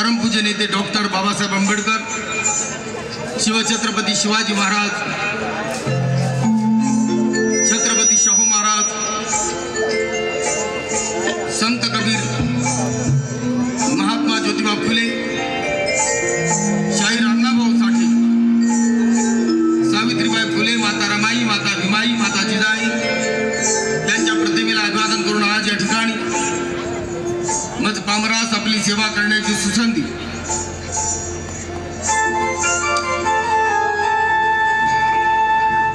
परमपूज्य नेते डॉक्टर बाबासाहेब आंबेडकर, शिवछत्रपती शिवाजी महाराज, छत्रपती शाहू महाराज, संत कबीर, महात्मा ज्योतिबा फुले, शाहीर अण्णाभाऊ साठे, सावित्रीबाई फुले, माता रमाई, माता भीमाई, माता जिजाई यांच्या प्रतिमेला अभिवादन करून आज या ठिकाणी मज पामरास आपली सेवा करण्याची सुसंधी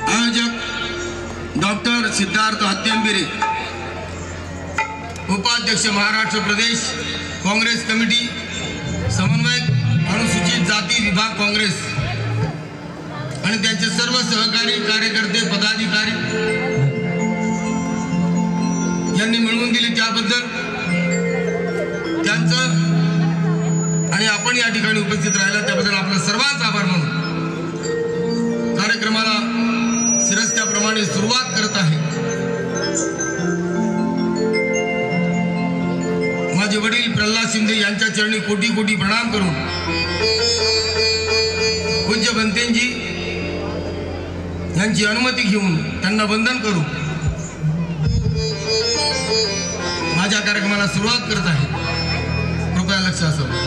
आयोजक डॉक्टर सिद्धार्थ हत्यांबिरे, उपाध्यक्ष महाराष्ट्र प्रदेश काँग्रेस कमिटी, समन्वयक अनुसूचित जाती विभाग काँग्रेस आणि त्यांचे सर्व सहकारी कार्यकर्ते पदाधिकारी यांनी मिळवून दिले त्याबद्दल त्यांचं आणि आपण या ठिकाणी उपस्थित राहिला त्याबद्दल आपलं सर्वांचा आभार मानून कार्यक्रमाला शिरस्त्याप्रमाणे सुरुवात करत आहे। माझे वडील प्रल्हाद शिंदे यांच्या चरणी कोटी कोटी प्रणाम करून पूज्य बनतेजी यांची अनुमती घेऊन त्यांना वंदन करू माझ्या कार्यक्रमाला सुरुवात करत आहे। कृपया लक्ष असावं।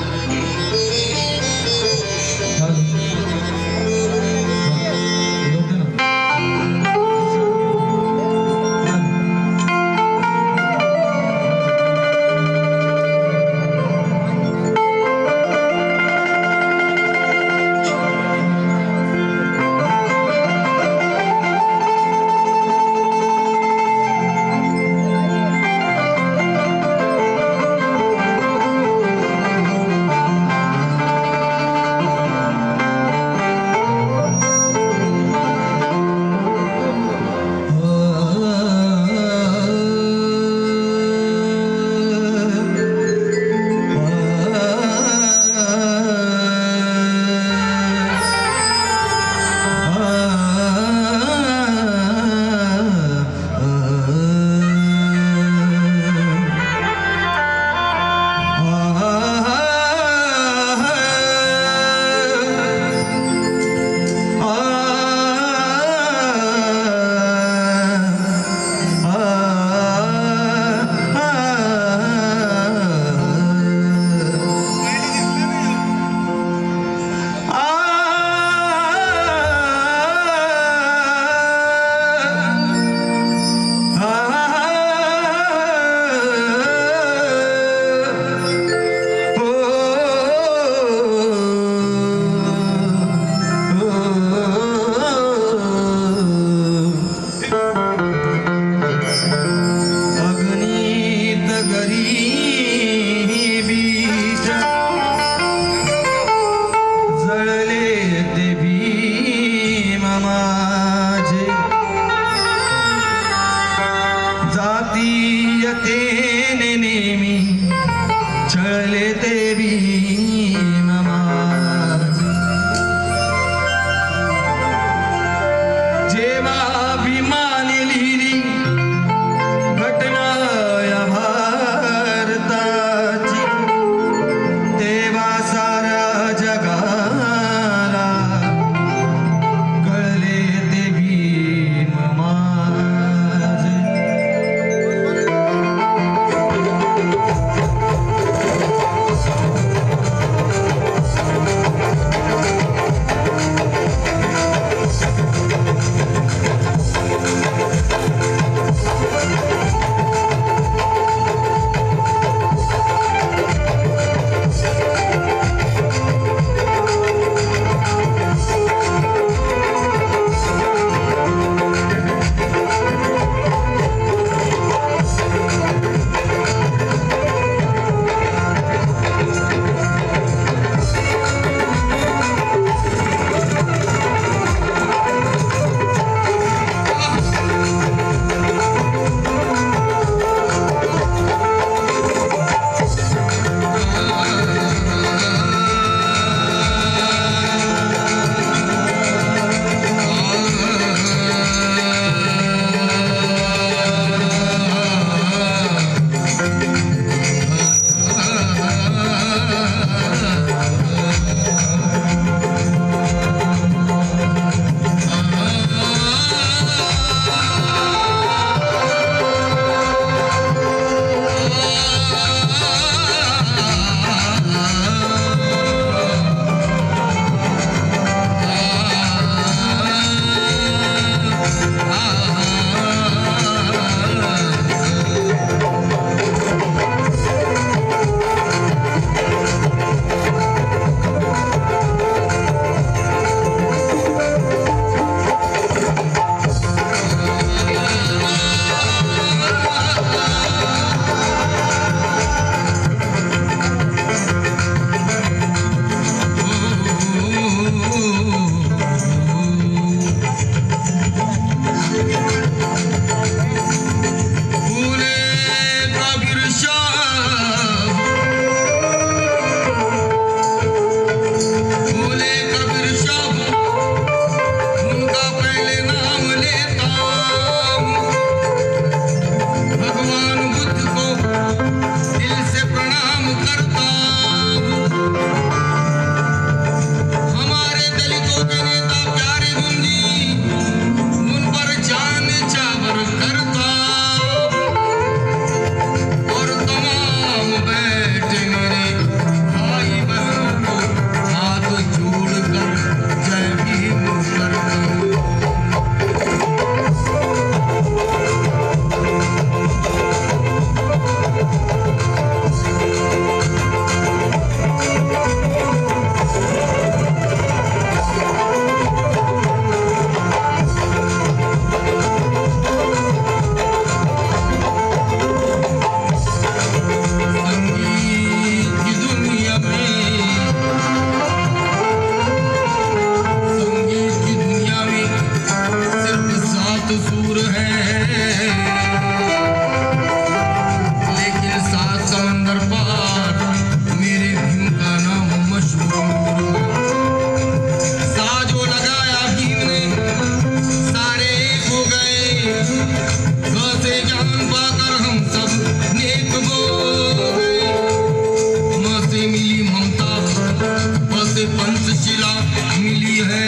से पंचशिला मिली है,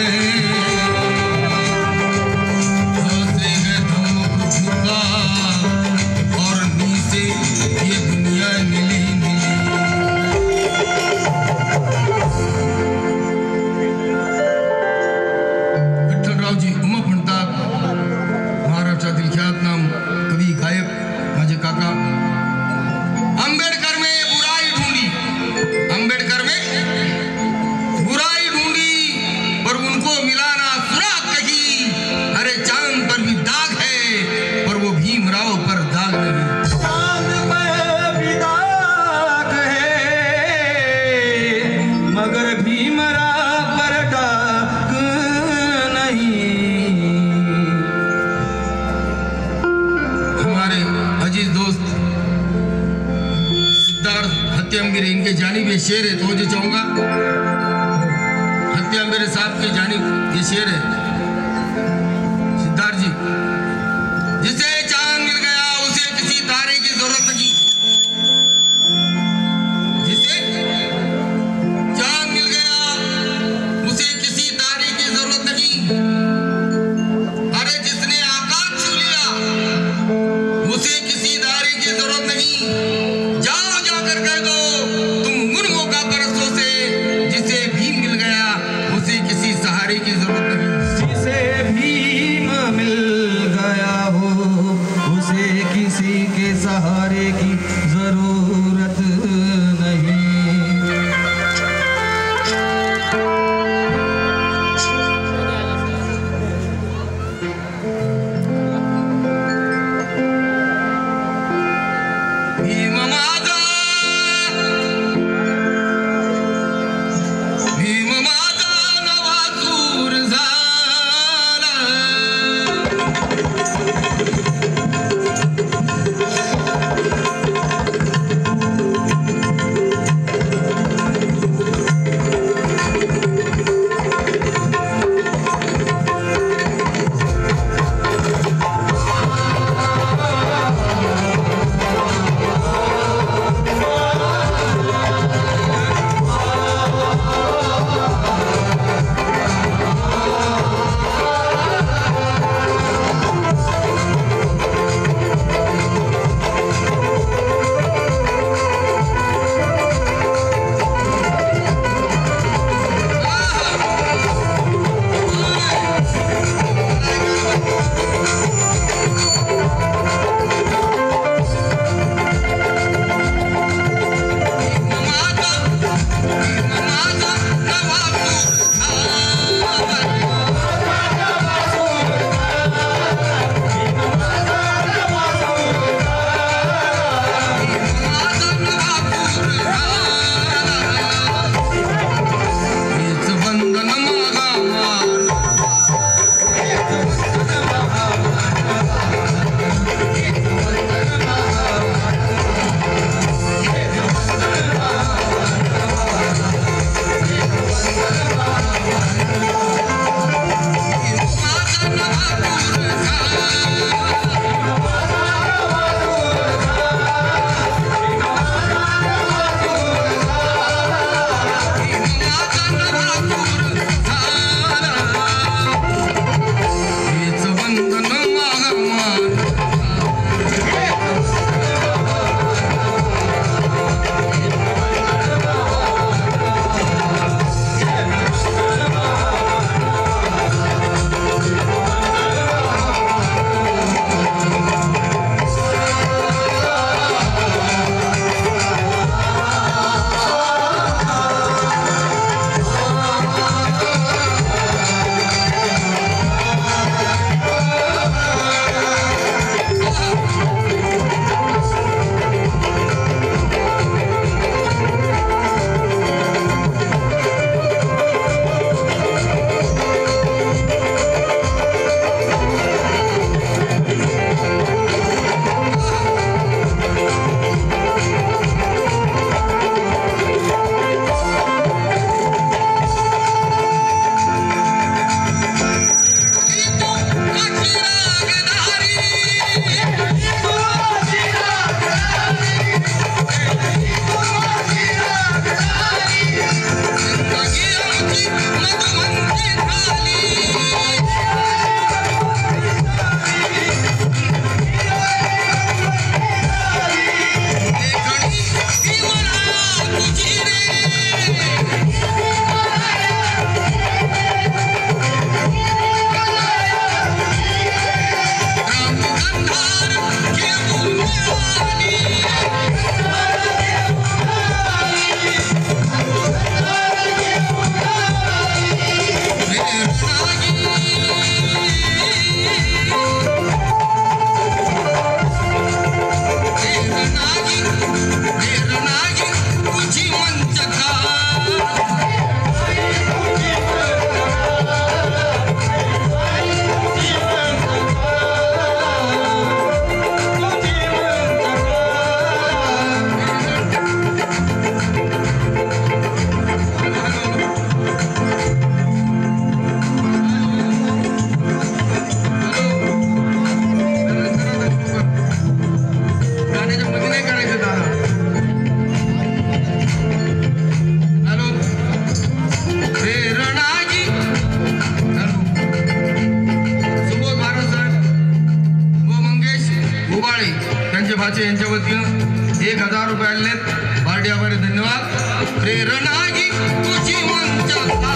से है दोनों पृथ्वी का और नी से ये दुनिया मिली मिली। विठ्ठलरावजी उमप म्हणतात, महाराष्ट्रातील ख्यातनाम कवी गायक माझे काका। अंबेडकर में बुराई ढूंढी, अंबेडकर में बुराई ढूंढी पर उनको मिला ना सुराग कहीं, अरे चांद पर भी दाग है पर वो भीमराव पर दाग नहीं। चांद पर भी दाग है मगर भीमराव पर दाग नहीं। हमारे अजीज दोस्त सिद्धार्थ हत्यामगिरी, इनके जानिब ये शेर है, तो जो चाहूंगा हत्यामगिरी साहब की जानिब ये शेर है। सिद्धार्थ जी, जिसे चांद मिल गया उसे किसी तारे की जरूरत नहीं, जिसे चांद मिल गया उसे किसी तारे की जरूरत नहीं, अरे जिसने आकाश छू लिया उसे किसी तारे की जरूरत नहीं। जाओ जाकर कह दो तुम उन मौका परस्तों से मधुमंती झाली लेखणी ही मला तुझी रे रामगंधार घेऊन आली प्रेरणागी तुझी मंचका गाण्याच्या मध्ये नाही करायचं दादा हॅलो प्रेरणागी हॅलो सुबोध महाराज सर व मंगेश उबाळे त्यांचे भाचे यांच्या वतीनं 1000 रुपये आलेत बारडी आभारी धन्यवाद प्रेरणागी तुझी मंचका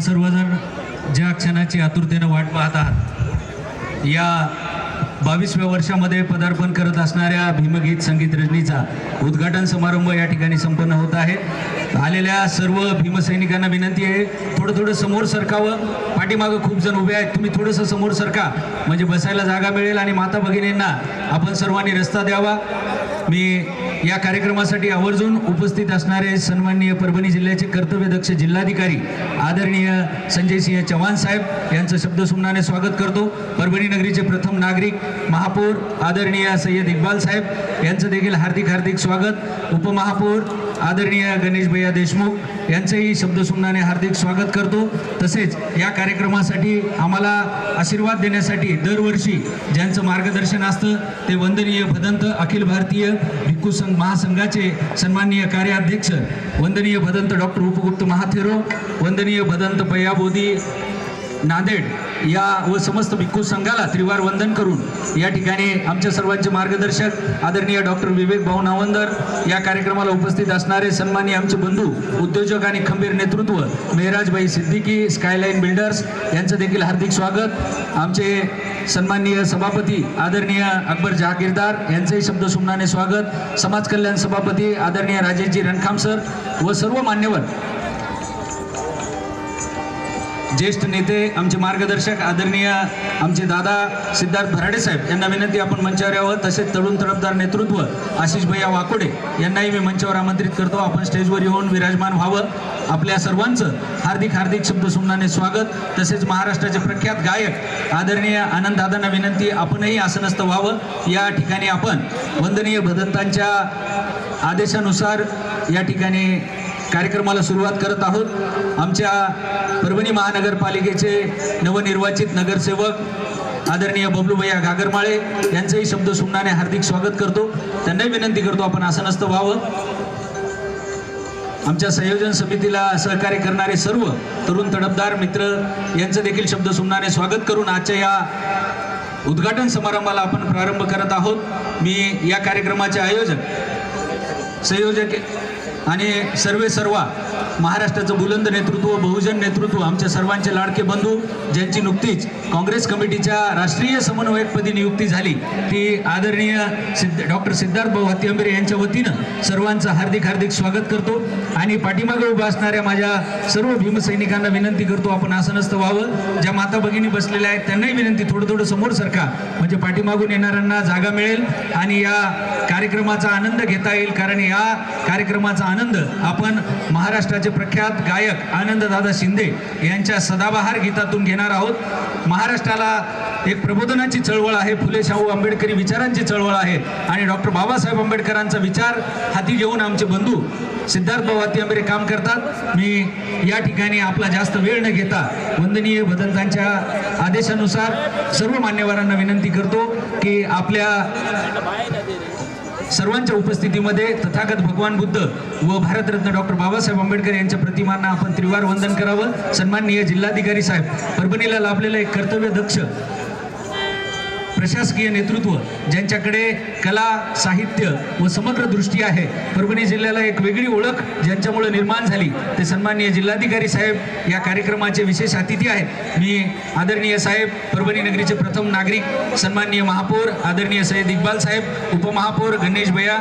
सर्वजण ज्या क्षणाची आतुरतेनं वाट पाहत आहात, या 22व्या वर्षामध्ये पदार्पण करत असणाऱ्या भीमगीत संगीत रजनीचा उद्घाटन समारंभ या ठिकाणी संपन्न होत आहे. आलेल्या सर्व भीमसैनिकांना विनंती आहे, थोडं समोर सरकावं. पाठीमागं खूप जण उभे आहेत, तुम्ही थोडंसं समोर सरका म्हणजे बसायला जागा मिळेल आणि माता भगिनींना आपण सर्वांनी रस्ता द्यावा. मी या कार्यक्रमासाठी आवर्जून उपस्थित असणारे सन्माननीय परभणी जिल्ह्याचे कर्तव्यदक्ष जिल्हाधिकारी आदरणीय संजयसिंह चव्हाण साहेब यांचं शब्दसुमनाने स्वागत करतो. परभणी नगरीचे प्रथम नागरिक महापौर आदरणीय सय्यद इक्बाल साहेब यांचं देखील हार्दिक स्वागत. उपमहापौर आदरणीय गणेश भैया देशमुख यांचंही शब्दसुमनाने हार्दिक स्वागत करतो. तसेच या कार्यक्रमासाठी आम्हाला आशीर्वाद देण्यासाठी दरवर्षी ज्यांचं मार्गदर्शन असतं ते वंदनीय भदंत अखिल भारतीय भिक्खू संघ महासंघाचे सन्माननीय कार्याध्यक्ष वंदनीय भदंत डॉक्टर उपगुप्त महाथेरो, वंदनीय भदंत पय्याबोधी नांदेड या व समस्त भिक्खू संघाला त्रिवार वंदन करून या ठिकाणी आमच्या सर्वांचे मार्गदर्शक आदरणीय डॉक्टर विवेक भाऊ नावंदर, या कार्यक्रमाला उपस्थित असणारे सन्माननीय आमचे बंधू उद्योजक आणि खंबीर नेतृत्व मेहराजभाई सिद्दीकी स्कायलाईन बिल्डर्स यांचं देखील हार्दिक स्वागत. आमचे सन्माननीय सभापती आदरणीय अकबर जहागीरदार यांचेही शब्दसुमनाने स्वागत. समाज कल्याण सभापती आदरणीय राजेशजी रणखाम सर व सर्व मान्यवर ज्येष्ठ नेते आमचे मार्गदर्शक आदरणीय आमचे दादा सिद्धार्थ भराडे साहेब यांना विनंती आपण मंचावर यावं. तसेच तरुण तडफदार नेतृत्व आशिष भैया वाकोडे यांनाही मी मंचावर आमंत्रित करतो. आपण स्टेजवर येऊन विराजमान व्हावं. आपल्या सर्वांचं हार्दिक शब्दसुमनाने स्वागत. तसेच महाराष्ट्राचे प्रख्यात गायक आदरणीय आनंद दादांना विनंती आपणही आसनस्थ व्हावं. या ठिकाणी आपण वंदनीय भदंतांच्या आदेशानुसार या ठिकाणी कार्यक्रमाला सुरुवात करत आहोत. आमच्या परभणी महानगरपालिकेचे नवनिर्वाचित नगरसेवक आदरणीय बबलू भैया घागरमाळे यांचंही शब्दसुमनाने हार्दिक स्वागत करतो. त्यांनाही विनंती करतो आपण आसनस्थ व्हावं. आमच्या संयोजन समितीला सहकार्य करणारे सर्व तरुण तडफदार मित्र यांचं देखील शब्दसुमनाने स्वागत करून आजच्या या उद्घाटन समारंभाला आपण प्रारंभ करत आहोत. मी या कार्यक्रमाचे संयोजक आणि सर्वा महाराष्ट्राचं बुलंद नेतृत्व, बहुजन नेतृत्व, आमच्या सर्वांचे लाडके बंधू ज्यांची नुकतीच काँग्रेस कमिटीच्या राष्ट्रीय समन्वयकपदी नियुक्ती झाली ती आदरणीय डॉक्टर सिद्धार्थ भाऊ हत्तीआंबेरे यांच्या वतीनं सर्वांचं हार्दिक स्वागत करतो. आणि पाठीमागे उभा असणाऱ्या माझ्या सर्व भीमसैनिकांना विनंती करतो आपण आसनस्थ व्हावं. ज्या माता भगिनी बसलेल्या आहेत त्यांनाही विनंती थोडं समोर सरका म्हणजे पाठीमागून येणाऱ्यांना जागा मिळेल आणि या कार्यक्रमाचा आनंद घेता येईल. कारण या कार्यक्रमाचा आनंद आपण महाराष्ट्राचे प्रख्यात गायक आनंददादा शिंदे यांच्या सदाबहार गीतातून घेणार आहोत. महाराष्ट्राला एक प्रबोधनाची चळवळ आहे, फुले शाहू आंबेडकरी विचारांची चळवळ आहे आणि डॉक्टर बाबासाहेब आंबेडकरांचा विचार हाती घेऊन आमचे बंधू सिद्धार्थ भाऊ हत्तीआंबेरे काम करतात. मी या ठिकाणी आपला जास्त वेळ न घेता वंदनीय भदंतांच्या आदेशानुसार सर्व मान्यवरांना विनंती करतो की आपल्या सर्वांच्या उपस्थितीमध्ये तथागत भगवान बुद्ध व भारतरत्न डॉक्टर बाबासाहेब आंबेडकर यांच्या प्रतिमांना आपण त्रिवार वंदन करावं. सन्माननीय जिल्हाधिकारी साहेब, परभणीला लाभलेलं एक कर्तव्यदक्ष प्रशासकीय नेतृत्व ज्यांच्याकडे कला, साहित्य व समग्र दृष्टी आहे, परभणी जिल्ह्याला एक वेगळी ओळख ज्यांच्यामुळे निर्माण झाली ते सन्माननीय जिल्हाधिकारी साहेब या कार्यक्रमाचे विशेष अतिथी आहेत. मी आदरणीय साहेब, परभणी नगरीचे प्रथम नागरिक सन्माननीय महापौर आदरणीय सय्यद इक्बाल साहेब, उपमहापौर गणेश भैया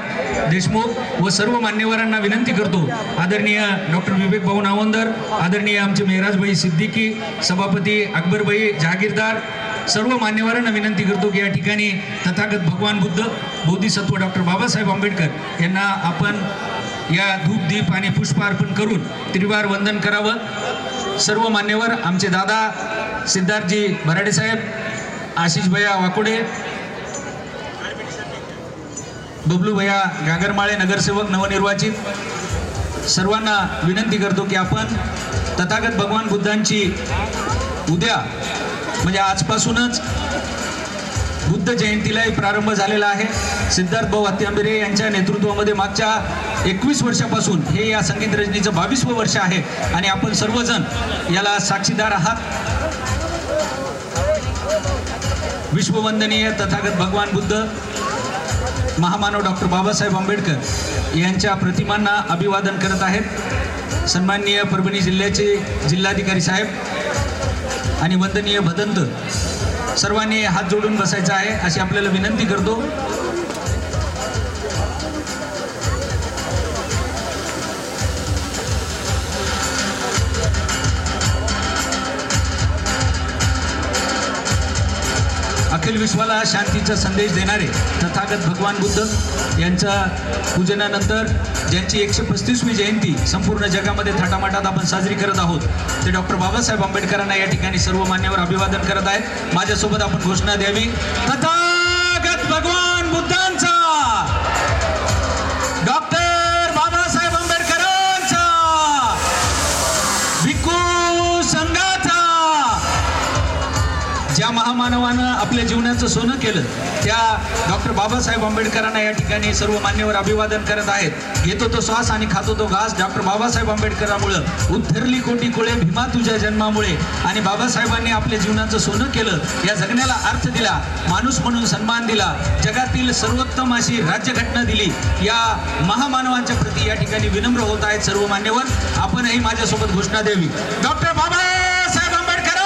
देशमुख व सर्व मान्यवरांना विनंती करतो. आदरणीय डॉक्टर विवेक भाऊ नावंदर, आदरणीय आमचे मेहराजभाई सिद्दीकी, सभापती अकबरभाई जहागीरदार, सर्व मान्यवरांना विनंती करतो की या ठिकाणी तथागत भगवान बुद्ध बोधिसत्व डॉक्टर बाबासाहेब आंबेडकर यांना आपण या धूप दीप आणि पुष्प अर्पण करून त्रिवार वंदन करावं. सर्व मान्यवर आमचे दादा सिद्धार्थजी भराडे साहेब, आशिष भैया वाकोडे, बबलू भैया घागरमाळे नगरसेवक नवनिर्वाचित, सर्वांना विनंती करतो की आपण तथागत भगवान बुद्धांची उद्या म्हणजे आजपासूनच बुद्ध जयंतीलाही प्रारंभ झालेला आहे. सिद्धार्थ भाऊ हत्तीआंबेरे यांच्या नेतृत्वामध्ये मागच्या 21 वर्षापासून हे या संगीत रजनीचं 22वं वर्ष आहे आणि आपण सर्वजण याला साक्षीदार आहात. विश्ववंदनीय तथागत भगवान बुद्ध महामानव डॉक्टर बाबासाहेब आंबेडकर यांच्या प्रतिमांना अभिवादन करत आहेत. सन्माननीय परभणी जिल्ह्याचे जिल्हाधिकारी साहेब आणि वंदनीय भदंत सर्वांनी हात जोडून बसायचं आहे अशी आपल्याला विनंती करतो. अखिल विश्वाला शांतीचा संदेश देणारे तथागत भगवान बुद्ध यांच्या पूजनानंतर ज्यांची 135वी जयंती संपूर्ण जगामध्ये थाटामाटात आपण साजरी करत आहोत ते डॉक्टर बाबासाहेब आंबेडकरांना या ठिकाणी सर्व मान्यवर अभिवादन करत आहेत. माझ्यासोबत आपण घोषणा द्यावी. तथागत भगवान बुद्धांचा, डॉक्टर बाबासाहेब आंबेडकरांचा, भिक्खू संघाचा, ज्या महामानवानं आपल्या जीवनाचं सोनं केलं त्या डॉक्टर बाबासाहेब आंबेडकरांना या ठिकाणी सर्व मान्यवर अभिवादन करत आहेत. घेतो तो श्वास आणि खातो तो घास. डॉक्टर बाबासाहेब आंबेडकरांमुळं उद्धरली कोटी कुळे भीमा तुझ्या जन्मामुळे. आणि बाबासाहेबांनी आपल्या जीवनाचं सोनं केलं, या जगण्याला अर्थ दिला, माणूस म्हणून सन्मान दिला, जगातील सर्वोत्तम अशी राज्यघटना दिली. या महामानवांच्या प्रती या ठिकाणी विनम्र होत आहेत सर्व मान्यवर. आपणही माझ्यासोबत घोषणा द्यावी. डॉक्टर बाबासाहेब आंबेडकरांचा,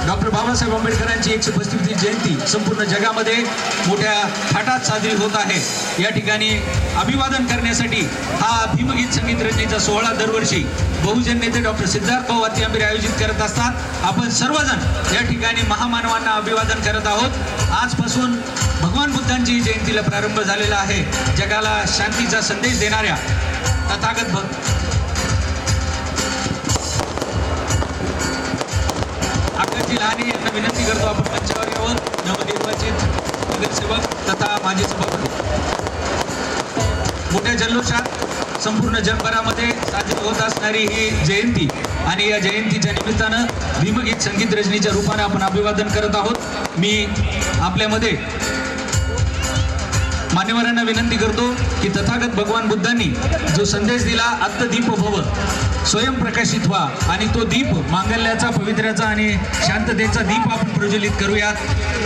डॉक्टर बाबासाहेब आंबेडकरांची 135वी जयंती संपूर्ण जगामध्ये मोठ्या थाटात साजरी होत आहे. या ठिकाणी अभिवादन करण्यासाठी हा भीमगीत संगीत रचनेचा सोहळा दरवर्षी बहुजन नेते डॉक्टर सिद्धार्थ भाऊ वात्याआंबेरे आयोजित करत असतात. आपण सर्वजण या ठिकाणी महामानवांना अभिवादन करत आहोत. आजपासून भगवान बुद्धांची जयंतीला प्रारंभ झालेला आहे. जगाला शांतीचा संदेश देणाऱ्या तथागत आकाशजी लहाने यांना विनंती करतो आपण मंचावर यावं. नवनिर्वाचित नगरसेवक तथा माजी सभापती. मोठ्या जल्लोषात संपूर्ण जगभरामध्ये साजरी होत असणारी ही जयंती आणि या जयंतीच्या निमित्तानं भीमगीत संगीत रचनेच्या रूपानं आपण अभिवादन करत आहोत. मी आपल्यामध्ये मान्यवरांना विनंती करतो की तथागत भगवान बुद्धांनी जो संदेश दिला, अत्तदीप भव, स्वयंप्रकाशित व्हा, आणि तो दीप मांगल्याचा, पवित्र्याचा आणि शांततेचा दीप आपण प्रज्वलित करूयात.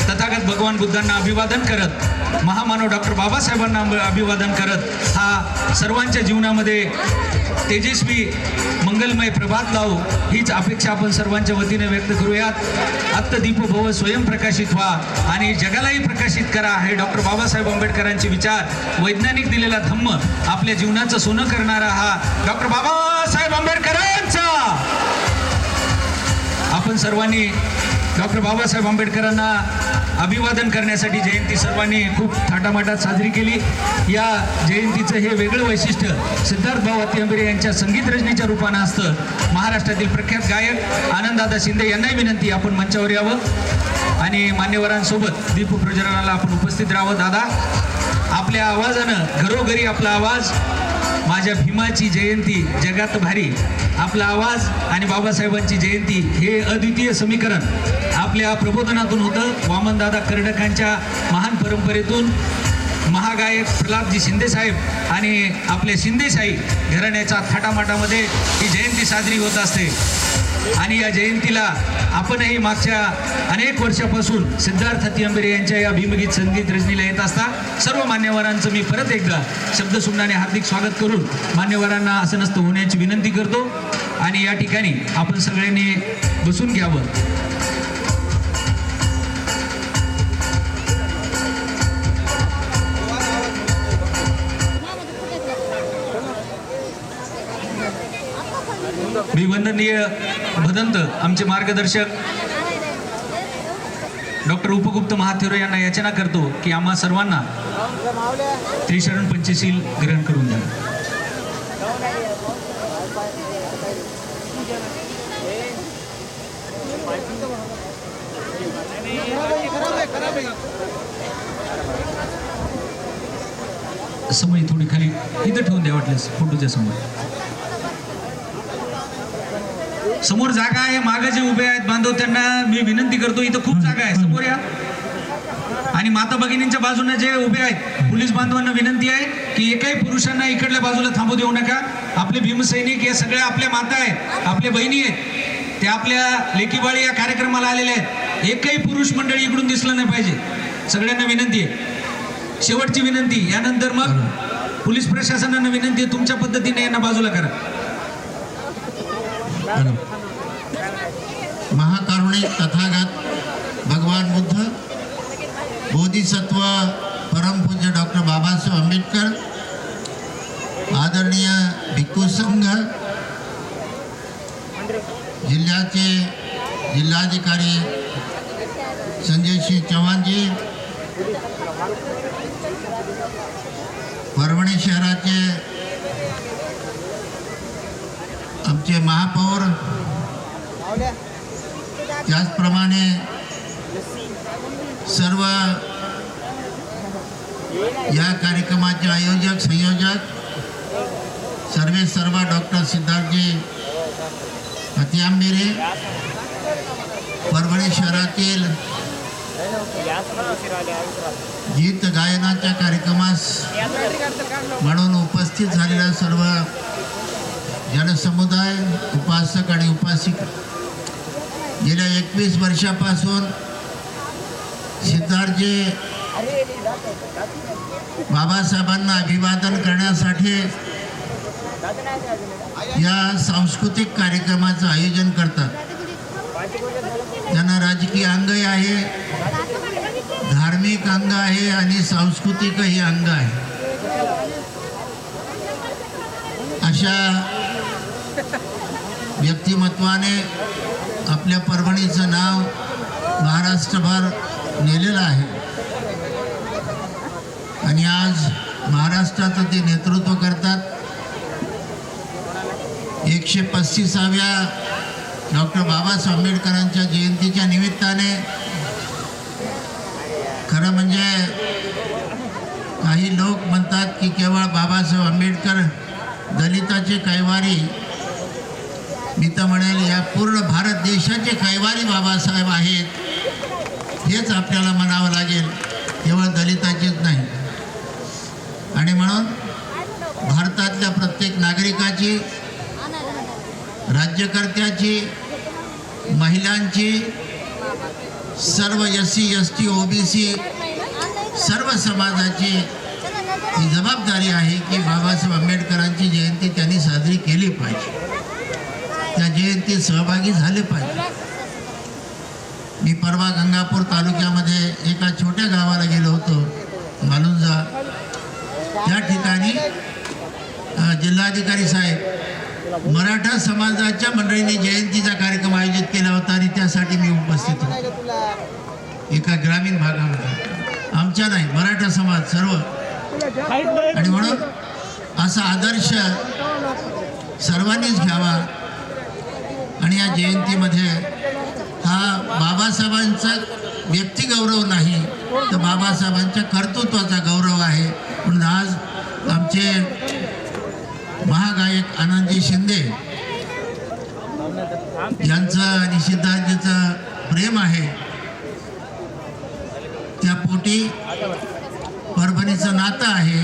तथागत भगवान बुद्धांना अभिवादन करत, महामानव डॉक्टर बाबासाहेबांना अभिवादन करत हा सर्वांच्या जीवनामध्ये तेजस्वी मंगलमय प्रभात लावू हीच अपेक्षा आपण सर्वांच्या वतीने व्यक्त करूयात. अत्तदीप भव, स्वयंप्रकाशित व्हा आणि जगालाही प्रकाशित करा हे डॉक्टर बाबासाहेब आंबेडकरांचे विचार, वैज्ञानिक दिलेला धम्म, आपल्या जीवनाचं सोनं करणारा हा डॉक्टर बाबासाहेब आंबेडकरांचा. आपण सर्वांनी डॉक्टर बाबासाहेब आंबेडकरांना अभिवादन करण्यासाठी जयंती सर्वांनी खूप थाटामाटात साजरी केली. या जयंतीचं हे वेगळं वैशिष्ट्य सिद्धार्थ भाऊ वात्याआंबेरे यांच्या संगीत रचनेच्या रूपानं असतं. महाराष्ट्रातील प्रख्यात गायक आनंददादा शिंदे यांनाही विनंती आपण मंचावर यावं आणि मान्यवरांसोबत दीप प्रज्वलनाला आपण उपस्थित राहावं. दादा, आपल्या आवाजानं घरोघरी आपला आवाज, माझ्या भीमाची जयंती जगात भारी, आपला आवाज आणि बाबासाहेबांची जयंती हे अद्वितीय समीकरण आपल्या प्रबोधनातून होतं. वामनदादा कर्डकांच्या महान परंपरेतून महागायक प्रल्हादजी शिंदेसाहेब आणि आपल्या शिंदेशाही घराण्याच्या थाटामाटामध्ये ही जयंती साजरी होत असते. आणि या जयंतीला आपणही मागच्या अनेक वर्षापासून सिद्धार्थ वात्याआंबेरे यांच्या या भीमगीत संगीत रचनेला येत असता सर्व मान्यवरांचं मी परत एकदा शब्दसुमनाने हार्दिक स्वागत करून मान्यवरांना आसनस्थ होण्याची विनंती करतो. आणि या ठिकाणी आपण सगळ्यांनी बसून घ्यावं. मी वंदनीय भदंत आमचे मार्गदर्शक डॉक्टर उपगुप्त महाथेरो यांना याचना करतो की आम्हा सर्वांना त्रिशरण पंचशील ग्रहण करून द्या. समय थोडी खाली इथं ठेवून द्या वाटल्यास फोटोच्या समोर. समोर जागा आहे, मागे जे उभे आहेत बांधव त्यांना मी विनंती करतो, इथं खूप जागा आहे, समोर या. आणि माता भगिनींच्या बाजूने जे उभे आहेत पोलीस बांधवांना विनंती आहे की एकही पुरुषांना इकडल्या बाजूला थांबू देऊ नका. आपले भीमसैनिक हे सगळे आपल्या माता आहेत, आपल्या बहिणी आहेत, ते आपल्या लेकीबाळी या कार्यक्रमाला आलेले आहेत. एकही पुरुष मंडळी इकडून दिसलं नाही पाहिजे. सगळ्यांना विनंती आहे, शेवटची विनंती. यानंतर मग पोलीस प्रशासनानं विनंती आहे, तुमच्या पद्धतीने यांना बाजूला करा. महाकारुणिक तथागत भगवान बुद्ध, बोधिसत्व परमपूज्य डॉक्टर बाबासाहेब आंबेडकर, आदरणीय भिक्खू संघ, जिल्ह्याचे जिल्हाधिकारी संजय सिंह चव्हाणजी, परभणी शहराचे आमचे महापौर, त्याचप्रमाणे सर्व या कार्यक्रमाचे आयोजक संयोजक सर्व डॉक्टर सिद्धार्थजी हतियांबिरे, परभणी शहरातील गीत गायनाच्या कार्यक्रमास म्हणून उपस्थित झालेल्या सर्व जनसमुदाय, उपासक आणि उपासिका, गेल्या 21 वर्षापासून सिद्धार्थजी बाबासाहेबांना अभिवादन करण्यासाठी या सांस्कृतिक कार्यक्रमाचं आयोजन करतात. त्यांना राजकीय अंगही आहे, धार्मिक अंग आहे आणि सांस्कृतिकही अंग आहे. अशा व्यक्तिमत्वाने आपल्या परभणीचं नाव महाराष्ट्रभर नेलेलं आहे आणि आज महाराष्ट्राचं ते नेतृत्व करतात. 135व्या डॉक्टर बाबासाहेब आंबेडकरांच्या जयंतीच्या निमित्ताने खरं म्हणजे काही लोक म्हणतात की केवळ बाबासाहेब आंबेडकर दलिताचे कैवारी, मी तर म्हणेल या पूर्ण भारत देशाचे कैवारी बाबासाहेब आहेत, हेच आपल्याला म्हणावं लागेल, केवळ दलिताचेच नाही. आणि म्हणून भारतातल्या प्रत्येक नागरिकाची, राज्यकर्त्याची, महिलांची, सर्व SC ST OBC सर्व समाजाची ही जबाबदारी आहे की बाबासाहेब आंबेडकरांची जयंती त्यांनी साजरी केली पाहिजे, त्या जयंतीत सहभागी झाले पाहिजे. मी परवा गंगापूर तालुक्यामध्ये एका छोट्या गावाला गेलो होतो, मालुंजा. त्या ठिकाणी जिल्हाधिकारी साहेब मराठा समाजाच्या मंडळीने जयंतीचा कार्यक्रम आयोजित केला होता आणि त्यासाठी मी उपस्थित होतो एका ग्रामीण भागामध्ये. आमच्या नाही, मराठा समाज सर्व. आणि म्हणून असा आदर्श सर्वांनीच घ्यावा आणि या जयंतीमध्ये हा बाबासाहेबांचा व्यक्तिगौरव नाही तर बाबासाहेबांच्या कर्तृत्वाचा गौरव आहे. म्हणून आज आमचे महागायक आनंदजी शिंदे यांचं आणि सिद्धार्थजीचं प्रेम आहे, त्या पोटी परभणीचं नातं आहे,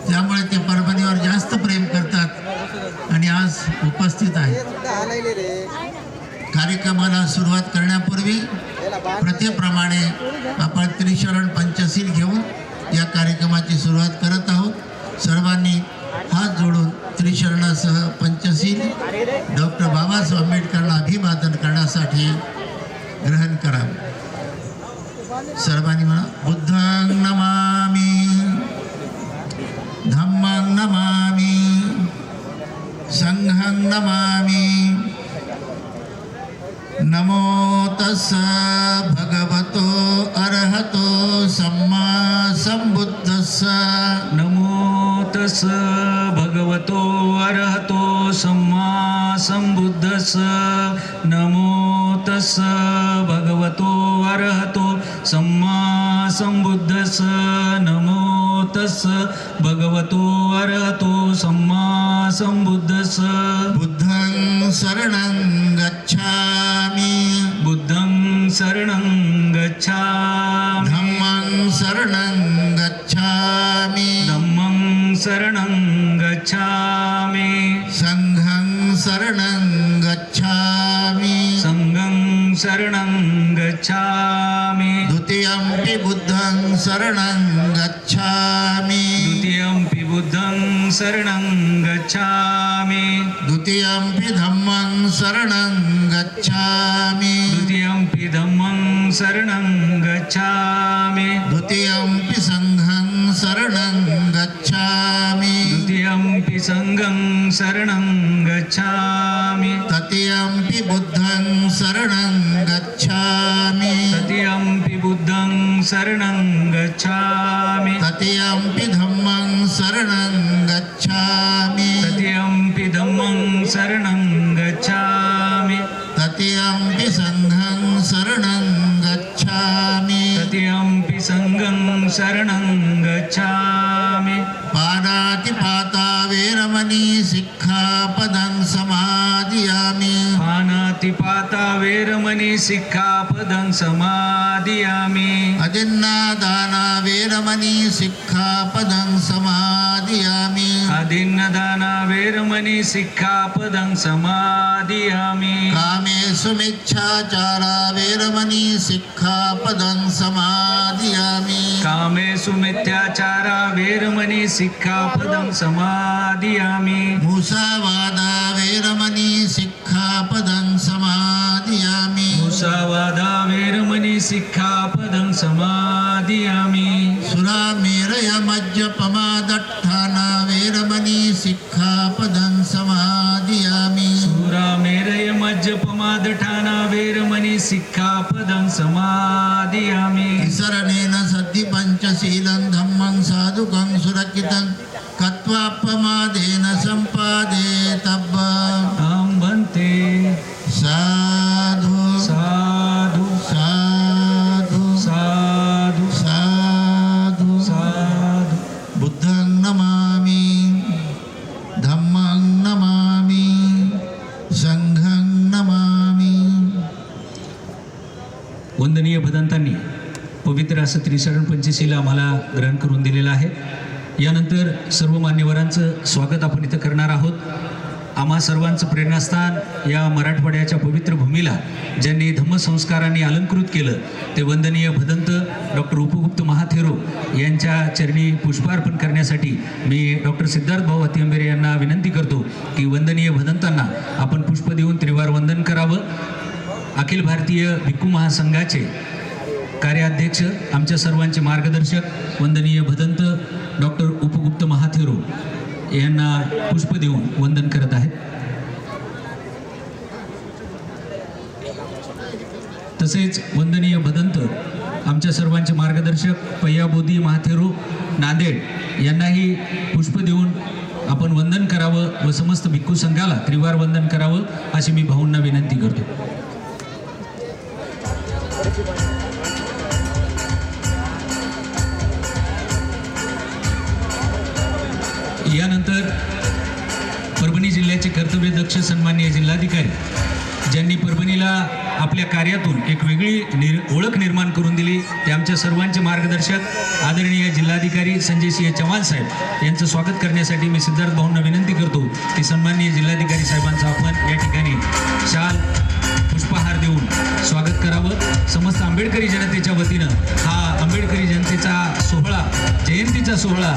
त्यामुळे ते परभणीवर जास्त प्रेम करतात आणि आज उपस्थित आहे. कार्यक्रमाला सुरुवात करण्यापूर्वी प्रथेप्रमाणे आपण त्रिशरण पंचशील घेऊन या कार्यक्रमाची सुरुवात करत आहोत. सर्वांनी हात जोडून त्रिशरणासह पंचशील डॉक्टर बाबासाहेब आंबेडकरांना अभिवादन करण्यासाठी ग्रहण करावे. सर्वांनी म्हणा, बुद्धं नमामि, धम्मं नमामि, संघं नमामि. नमो तस्स भगवतो अरहतो सम्मा संबुद्धस्स. नमो तस् भगवतो अरहतो सम्मा संबुद्धस्स. नमो तस् भगवतो अरहतो सम्मा संबुद्धस्स. नमो तस् भगवतो अरहतो सम्मा संबुद्धस्स. बुद्धं शरणं गच्छामि, बुद्धं शरणं गच्छामि. धम्मं शरणं गच्छामि, धम्मं शरणं गच्छामि. संघं शरणं गच्छामि, संघं शरणं गच्छामि. द्वितीयंपि बुद्धं शरणं गच्छामि, द्वितीयं बुद्धं शरणं गच्छामि द्वितीयंपि धम्मं शरणं गच्छामि द्वितीयंपि धम्मं शरणं गच्छामि द्वितीयंपि संघं शरणं गच्छामि द्वितीयंपि संघं शरणं गच्छामि तृतीयंपि बुद्धं शरणं गच्छामि तृतीयंपि बुद्धं शरणं गच्छामि तृतीयंपि धम्मं शरणं गच्छामि तृतीयंपि धम्मं शरणं गच्छामि तृतीयंपि संघं शरणं गच्छामि तृतीयंपि संघं शरणं गच्छामि पाणातिपाता वेरमणि सिक्खापदं समादियामि पानातिपाता वेरमणि सिक्खापदं समादियामि अजिन्नादाना वेरमणि सिक्खापदं समादियामि अदिन्नदाना वेरमणि सिक्खापदं समादियामि कामेषु मिच्छाचारा वेरमणि सिक्खापदं समादियामि कामेषु मिथ्याचारा वेरमणि सिक्खापदं समादियामि मुसावादा वेरमणि सिक्खापदं समादियामि मुसावादा वेरमणि सिक्खापदं समादियामि सुरामेरय मज्जपमादट्ठाना वेरमणि सिक्खापदं समादियामि सुरामेरय मज्जपमादठाना वेरमणि सिक्खापदं समादियामि विसरणेन सद्धि पंचशीलं धम्मं साधुकं सुरक्षितं कत्वापमादेन सम्पादेतव्यम् अहं भन्ते साधु साधु साधु साधु साधु साधु बुद्धं नमामि धम्मं नमामि संघं नमामि. वंदनीय भदंतांनी पवित्र असं त्रिशरण पंचशीला आम्हाला ग्रहण करून दिलेलं आहे. यानंतर सर्व मान्यवरांचं स्वागत आपण इथं करणार आहोत. आम्हा सर्वांचं प्रेरणास्थान या मराठवाड्याच्या पवित्र भूमीला ज्यांनी धम्मसंस्कारांनी अलंकृत केलं ते वंदनीय भदंत डॉक्टर उपगुप्त महाथेरो यांच्या चरणी पुष्पार्पण करण्यासाठी मी डॉक्टर सिद्धार्थ भाऊ अतिंबेरे यांना विनंती करतो की वंदनीय भदंतांना आपण पुष्प देऊन त्रिवार वंदन करावं. अखिल भारतीय भिक्खू महासंघाचे कार्याध्यक्ष आमच्या सर्वांचे मार्गदर्शक वंदनीय भदंत डॉक्टर उपगुप्त महाथेरो यांना पुष्प देऊन वंदन करत आहेत. तसेच वंदनीय भदंत आमच्या सर्वांचे मार्गदर्शक पय्याबोधी महाथेरो नांदेड यांनाही पुष्प देऊन आपण वंदन करावं व समस्त भिक्खू संघाला त्रिवार वंदन करावं अशी मी भाऊंना विनंती करतो. यानंतर परभणी जिल्ह्याचे कर्तव्यदक्ष सन्माननीय जिल्हाधिकारी ज्यांनी परभणीला आपल्या कार्यातून एक वेगळी ओळख निर्माण करून दिली ते आमच्या सर्वांचे मार्गदर्शक आदरणीय जिल्हाधिकारी संजय सिंह चव्हाण साहेब यांचं स्वागत करण्यासाठी मी सिद्धार्थ भाऊंना विनंती करतो की सन्माननीय जिल्हाधिकारी साहेबांचं आपण या ठिकाणी शाल पुष्पहार देऊन स्वागत करावं. समस्त आंबेडकरी जनतेच्या वतीनं हा आंबेडकरी जनतेचा सोहळा जयंतीचा सोहळा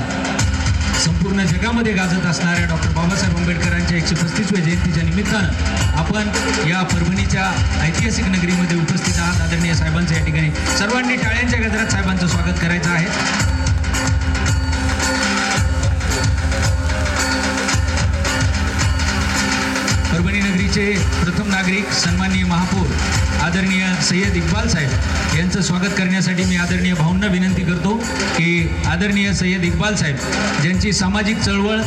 संपूर्ण जगामध्ये गाजत असणाऱ्या डॉक्टर बाबासाहेब आंबेडकरांच्या 135व्या जयंतीच्या निमित्तानं आपण या परभणीच्या ऐतिहासिक नगरीमध्ये उपस्थित आहात. आदरणीय साहेबांचं या ठिकाणी सर्वांनी टाळ्यांच्या गजरात साहेबांचं स्वागत करायचं आहे. परभणी नगरीचे प्रथम नागरिक सन्माननीय महापौर आदरणीय सय्यद इक्बाल साहेब यांचं स्वागत करण्यासाठी मी आदरणीय भाऊंना विनंती करतो की आदरणीय सय्यद इक्बाल साहेब ज्यांची सामाजिक चळवळ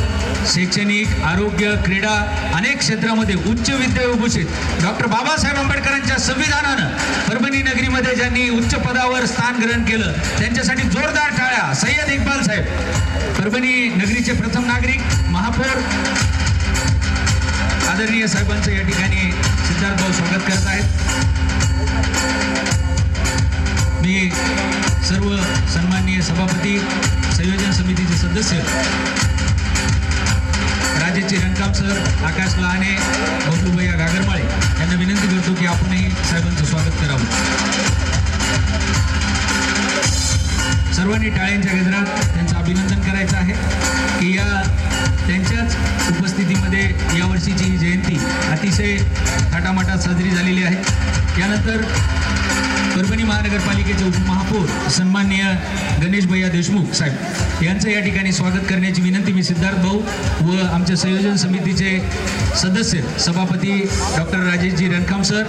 शैक्षणिक आरोग्य क्रीडा अनेक क्षेत्रामध्ये उच्च विद्याविभूषित डॉक्टर बाबासाहेब आंबेडकरांच्या संविधानानं परभणी नगरीमध्ये ज्यांनी उच्च पदावर स्थान ग्रहण केलं त्यांच्यासाठी जोरदार टाळ्या. सय्यद इक्बाल साहेब परभणी नगरीचे प्रथम नागरिक महापौर आदरणीय साहेबांचं या ठिकाणी सिद्धार्थ भाऊ स्वागत करत आहेत. मी सर्व सन्माननीय सभापती संयोजन समितीचे सदस्य राजेश रणकाम सर, आकाश लहाने, बबलूभैया गागरमाळे यांना विनंती करतो की आपणही साहेबांचं स्वागत करावं. सर्वांनी टाळ्यांच्या गजरात त्यांचं अभिनंदन करायचं आहे. की या त्यांच्याच उपस्थितीमध्ये यावर्षीची ही जयंती अतिशय थाटामाटात साजरी झालेली आहे. यानंतर परभणी महानगरपालिकेचे उपमहापौर सन्माननीय गणेश भैया देशमुख साहेब यांचं या ठिकाणी स्वागत करण्याची विनंती मी सिद्धार्थ भाऊ व आमच्या संयोजन समितीचे सदस्य सभापती डॉक्टर राजेशजी रणखाम सर,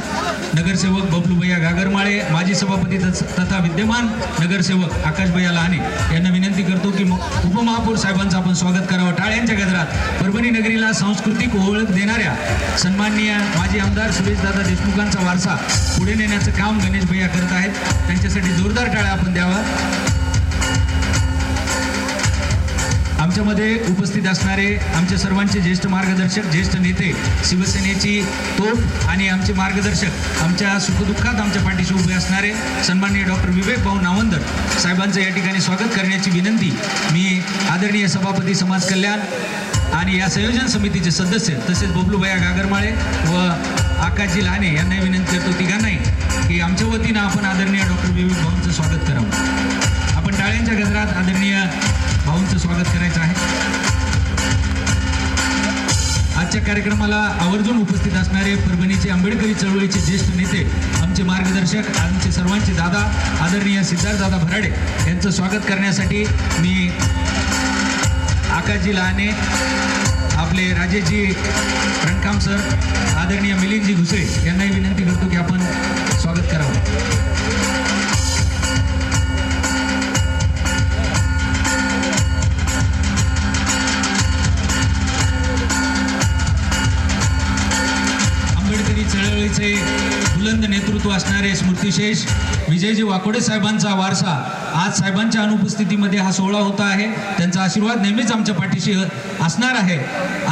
नगरसेवक बबलू भैया गागरमाळे, माजी सभापती तथा विद्यमान नगरसेवक आकाश भैया लहाने यांना विनंती करतो की उपमहापौर साहेबांचं आपण स्वागत करावं. टाळ्यांच्या गजरात परभणी नगरीला सांस्कृतिक ओळख देणाऱ्या सन्माननीय माजी आमदार सुरेशदादा देशमुखांचा वारसा पुढे नेण्याचं काम गणेश भैया करत आहेत. त्यांच्यासाठी जोरदार टाळ्या आपण द्यावा. आमच्यामध्ये उपस्थित असणारे आमचे सर्वांचे ज्येष्ठ मार्गदर्शक, ज्येष्ठ नेते, शिवसेनेची तोफ आणि आमचे मार्गदर्शक, आमच्या सुखदुःखात आमच्या पाठीशी उभे असणारे सन्माननीय डॉक्टर विवेक भाऊ नावंदर साहेबांचं या ठिकाणी स्वागत करण्याची विनंती मी आदरणीय सभापती समाज कल्याण आणि या संयोजन समितीचे सदस्य तसेच बबलू भैया गागरमाळे व आकाशजी लहाने यांनाही विनंती करतो तिघांनाही की आमच्या वतीनं आपण आदरणीय डॉक्टर विवेक भाऊंचं स्वागत करावं. आपण टाळ्यांच्या गजरात आदरणीय भाऊंचं स्वागत करायचं आहे. आजच्या कार्यक्रमाला आवर्जून उपस्थित असणारे परभणीचे आंबेडकरी चळवळीचे ज्येष्ठ नेते, आमचे मार्गदर्शक, आमचे सर्वांचे दादा आदरणीय सिद्धार्थदादा भराडे यांचं स्वागत करण्यासाठी मी आकाशजी लहाने, आपले राजेशजी रणखाम सर, आदरणीय मिलिंदजी घुसळे यांनाही विनंती करतो की आपण स्वागत करावं. चळवळीचे बुलंद नेतृत्व असणारे स्मृतिशेष विजयजी वाकोडे साहेबांचा वारसा आज साहेबांच्या अनुपस्थितीमध्ये हा सोहळा होता आहे. त्यांचा आशीर्वाद नेहमीच आमच्या पाठीशी असणार आहे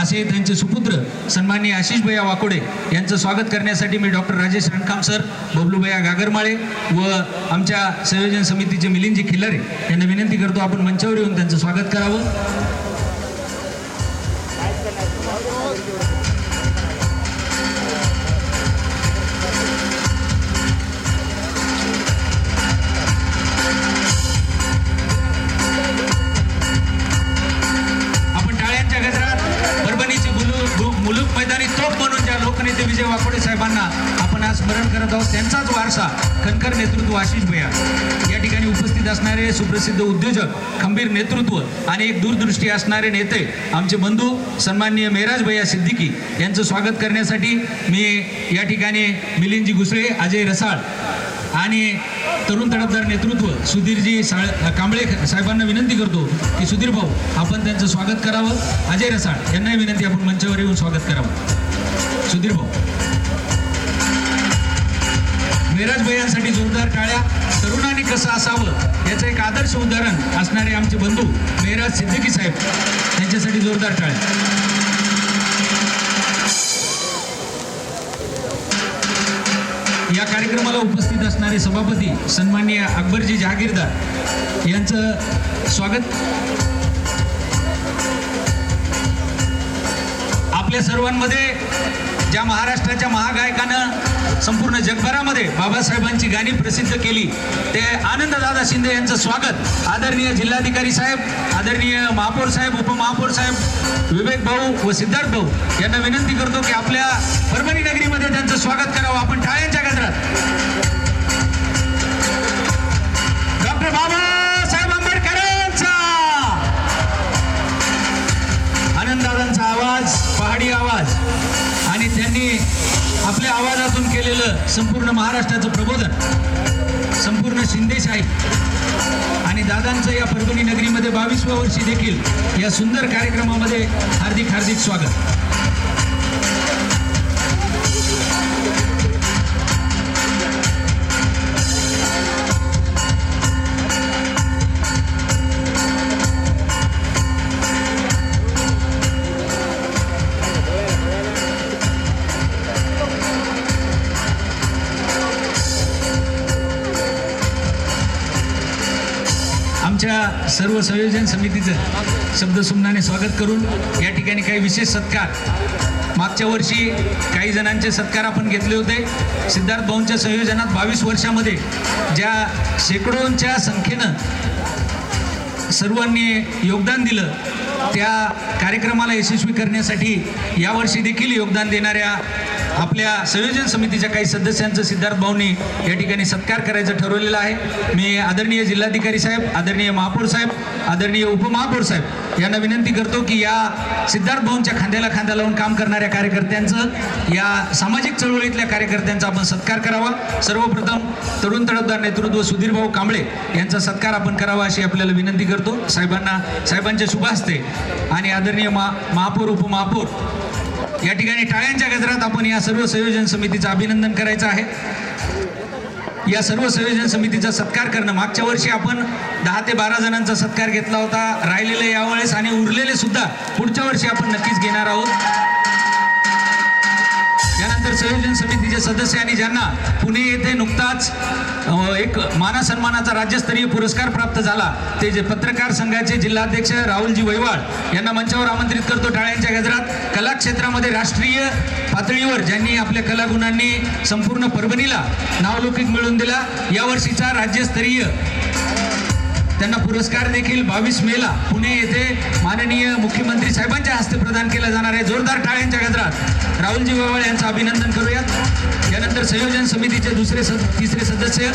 असे त्यांचे सुपुत्र सन्माननीय आशिष भैया वाकोडे यांचं स्वागत करण्यासाठी मी डॉक्टर राजेश रणखाम सर, बबलू भैया गागरमाळे व आमच्या संयोजन समितीचे मिलिंदजी खिल्लारे यांना विनंती करतो आपण मंचावर येऊन त्यांचं स्वागत करावं. मुलुक मैदानी तोप म्हणून ज्या लोकनेते विजय वाकोडे साहेबांना आपण आज स्मरण करत आहोत त्यांचाच वारसा खनकर नेतृत्व आशिष भैया या ठिकाणी उपस्थित असणारे सुप्रसिद्ध उद्योजक, खंबीर नेतृत्व आणि एक दूरदृष्टी असणारे नेते आमचे बंधू सन्माननीय मेहराज भैया सिद्दीकी यांचं स्वागत करण्यासाठी मी या ठिकाणी मिलिंदजी घुसळे, अजय रसाळ आणि तरुण तडफदार नेतृत्व सुधीरजी कांबळे साहेबांना विनंती करतो की सुधीर भाऊ आपण त्यांचं स्वागत करावं. अजय रसाळ यांनाही विनंती आपण मंचावर येऊन स्वागत करावं. सुधीर भाऊ, मेहराज भैयांसाठी जोरदार टाळ्या. तरुणांनी कसं असावं याचं एक आदर्श उदाहरण असणारे आमचे बंधू मेहराज सिद्दीकी साहेब त्यांच्यासाठी जोरदार टाळ्या. या कार्यक्रमाला उपस्थित असणारे सभापती सन्माननीय अकबरजी जहागीरदार यांचं स्वागत. आपल्या सर्वांमध्ये ज्या महाराष्ट्राच्या महागायकानं संपूर्ण जगभरामध्ये बाबासाहेबांची गाणी प्रसिद्ध केली ते आनंददादा शिंदे यांचं स्वागत आदरणीय जिल्हाधिकारी साहेब, आदरणीय महापौर साहेब, उपमहापौर साहेब, विवेक भाऊ व सिद्धार्थ भाऊ यांना विनंती करतो की आपल्या परभणी नगरीमध्ये त्यांचं स्वागत करावं. आपण टाळ्यांच्या गजरात डॉक्टर बाबासाहेब आंबेडकरांचा आनंददादांचा आवाज, पहाडी आवाज आणि त्यांनी आपल्या आवाजातून केलेलं संपूर्ण महाराष्ट्राचं प्रबोधन, संपूर्ण शिंदेशाही आणि दादांचं या परभणी नगरीमध्ये 22व्या वर्षी देखील या सुंदर कार्यक्रमामध्ये हार्दिक हार्दिक स्वागत. आमच्या सर्व संयोजन समितीचं शब्दसुमनाने स्वागत करून या ठिकाणी काही विशेष सत्कार, मागच्या वर्षी काही जणांचे सत्कार आपण घेतले होते. सिद्धार्थ भाऊंच्या संयोजनात 22 वर्षामध्ये ज्या शेकडोंच्या संख्येनं सर्वांनी योगदान दिलं त्या कार्यक्रमाला यशस्वी करण्यासाठी यावर्षी देखील योगदान देणाऱ्या आपल्या संयोजन समितीच्या काही सदस्यांचं सिद्धार्थ भाऊंनी या ठिकाणी सत्कार करायचं ठरवलेलं आहे. मी आदरणीय जिल्हाधिकारी साहेब, आदरणीय महापौर साहेब, आदरणीय उपमहापौर साहेब यांना विनंती करतो की या सिद्धार्थ भाऊंच्या खांद्याला खांदा लावून काम करणाऱ्या कार्यकर्त्यांचं, या सामाजिक चळवळीतल्या कार्यकर्त्यांचा आपण सत्कार करावा. सर्वप्रथम तरुण तडफदार नेतृत्व सुधीर भाऊ कांबळे यांचा सत्कार आपण करावा अशी आपल्याला विनंती करतो. साहेबांच्या शुभ हस्ते आणि आदरणीय महापौर उपमहापौर या ठिकाणी टाळ्यांच्या गजरात आपण या सर्व संयोजन समितीचं अभिनंदन करायचं आहे. या सर्व संयोजन समितीचा सत्कार करणं, मागच्या वर्षी आपण 10 ते 12 जणांचा सत्कार घेतला होता, राहिलेले यावेळेस आणि उरलेले सुद्धा पुढच्या वर्षी आपण नक्कीच घेणार आहोत. यानंतर संयोजन समितीचे सदस्य आणि ज्यांना पुणे येथे नुकताच एक मानसन्मानाचा राज्यस्तरीय पुरस्कार प्राप्त झाला ते जे पत्रकार संघाचे जिल्हाध्यक्ष राहुलजी वैवाळ यांना मंचावर आमंत्रित करतो टाळ्यांच्या गजरात. कला क्षेत्रामध्ये राष्ट्रीय पातळीवर ज्यांनी आपल्या कलागुणांनी संपूर्ण परभणीला नावलौकिक मिळवून दिला, यावर्षीचा राज्यस्तरीय त्यांना पुरस्कार देखील 22 मेला पुणे येथे माननीय मुख्यमंत्री साहेबांच्या हस्ते प्रदान केला जाणार आहे. जोरदार टाळ्यांच्या गजरात राहुलजी वैवाळ यांचं अभिनंदन करूयात. यानंतर संयोजन समितीचे तिसरे सदस्य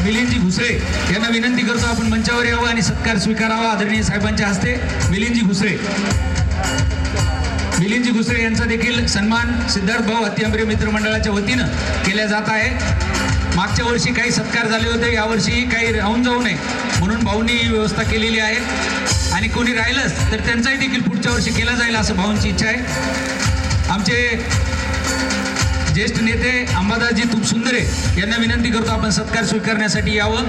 मिलिंदजी घुसरे यांना विनंती करतो आपण मंचावर यावं आणि सत्कार स्वीकारावा आदरणीय साहेबांच्या हस्ते. मिलिंदजी घुसरे यांचा देखील सन्मान सिद्धार्थ भाऊ हत्तीआंबरे मित्रमंडळाच्या वतीनं केला जात आहे. मागच्या वर्षी काही सत्कार झाले होते, यावर्षी काही राहून जाऊ नये म्हणून भाऊंनी ही व्यवस्था केलेली आहे आणि कोणी राहिलंच तर त्यांचाही देखील पुढच्या वर्षी केला जाईल असं भाऊंची इच्छा आहे. आमचे ज्येष्ठ नेते अंबादासजी तुपसुंदरे यांना विनंती करतो आपण सत्कार स्वीकारण्यासाठी यावं.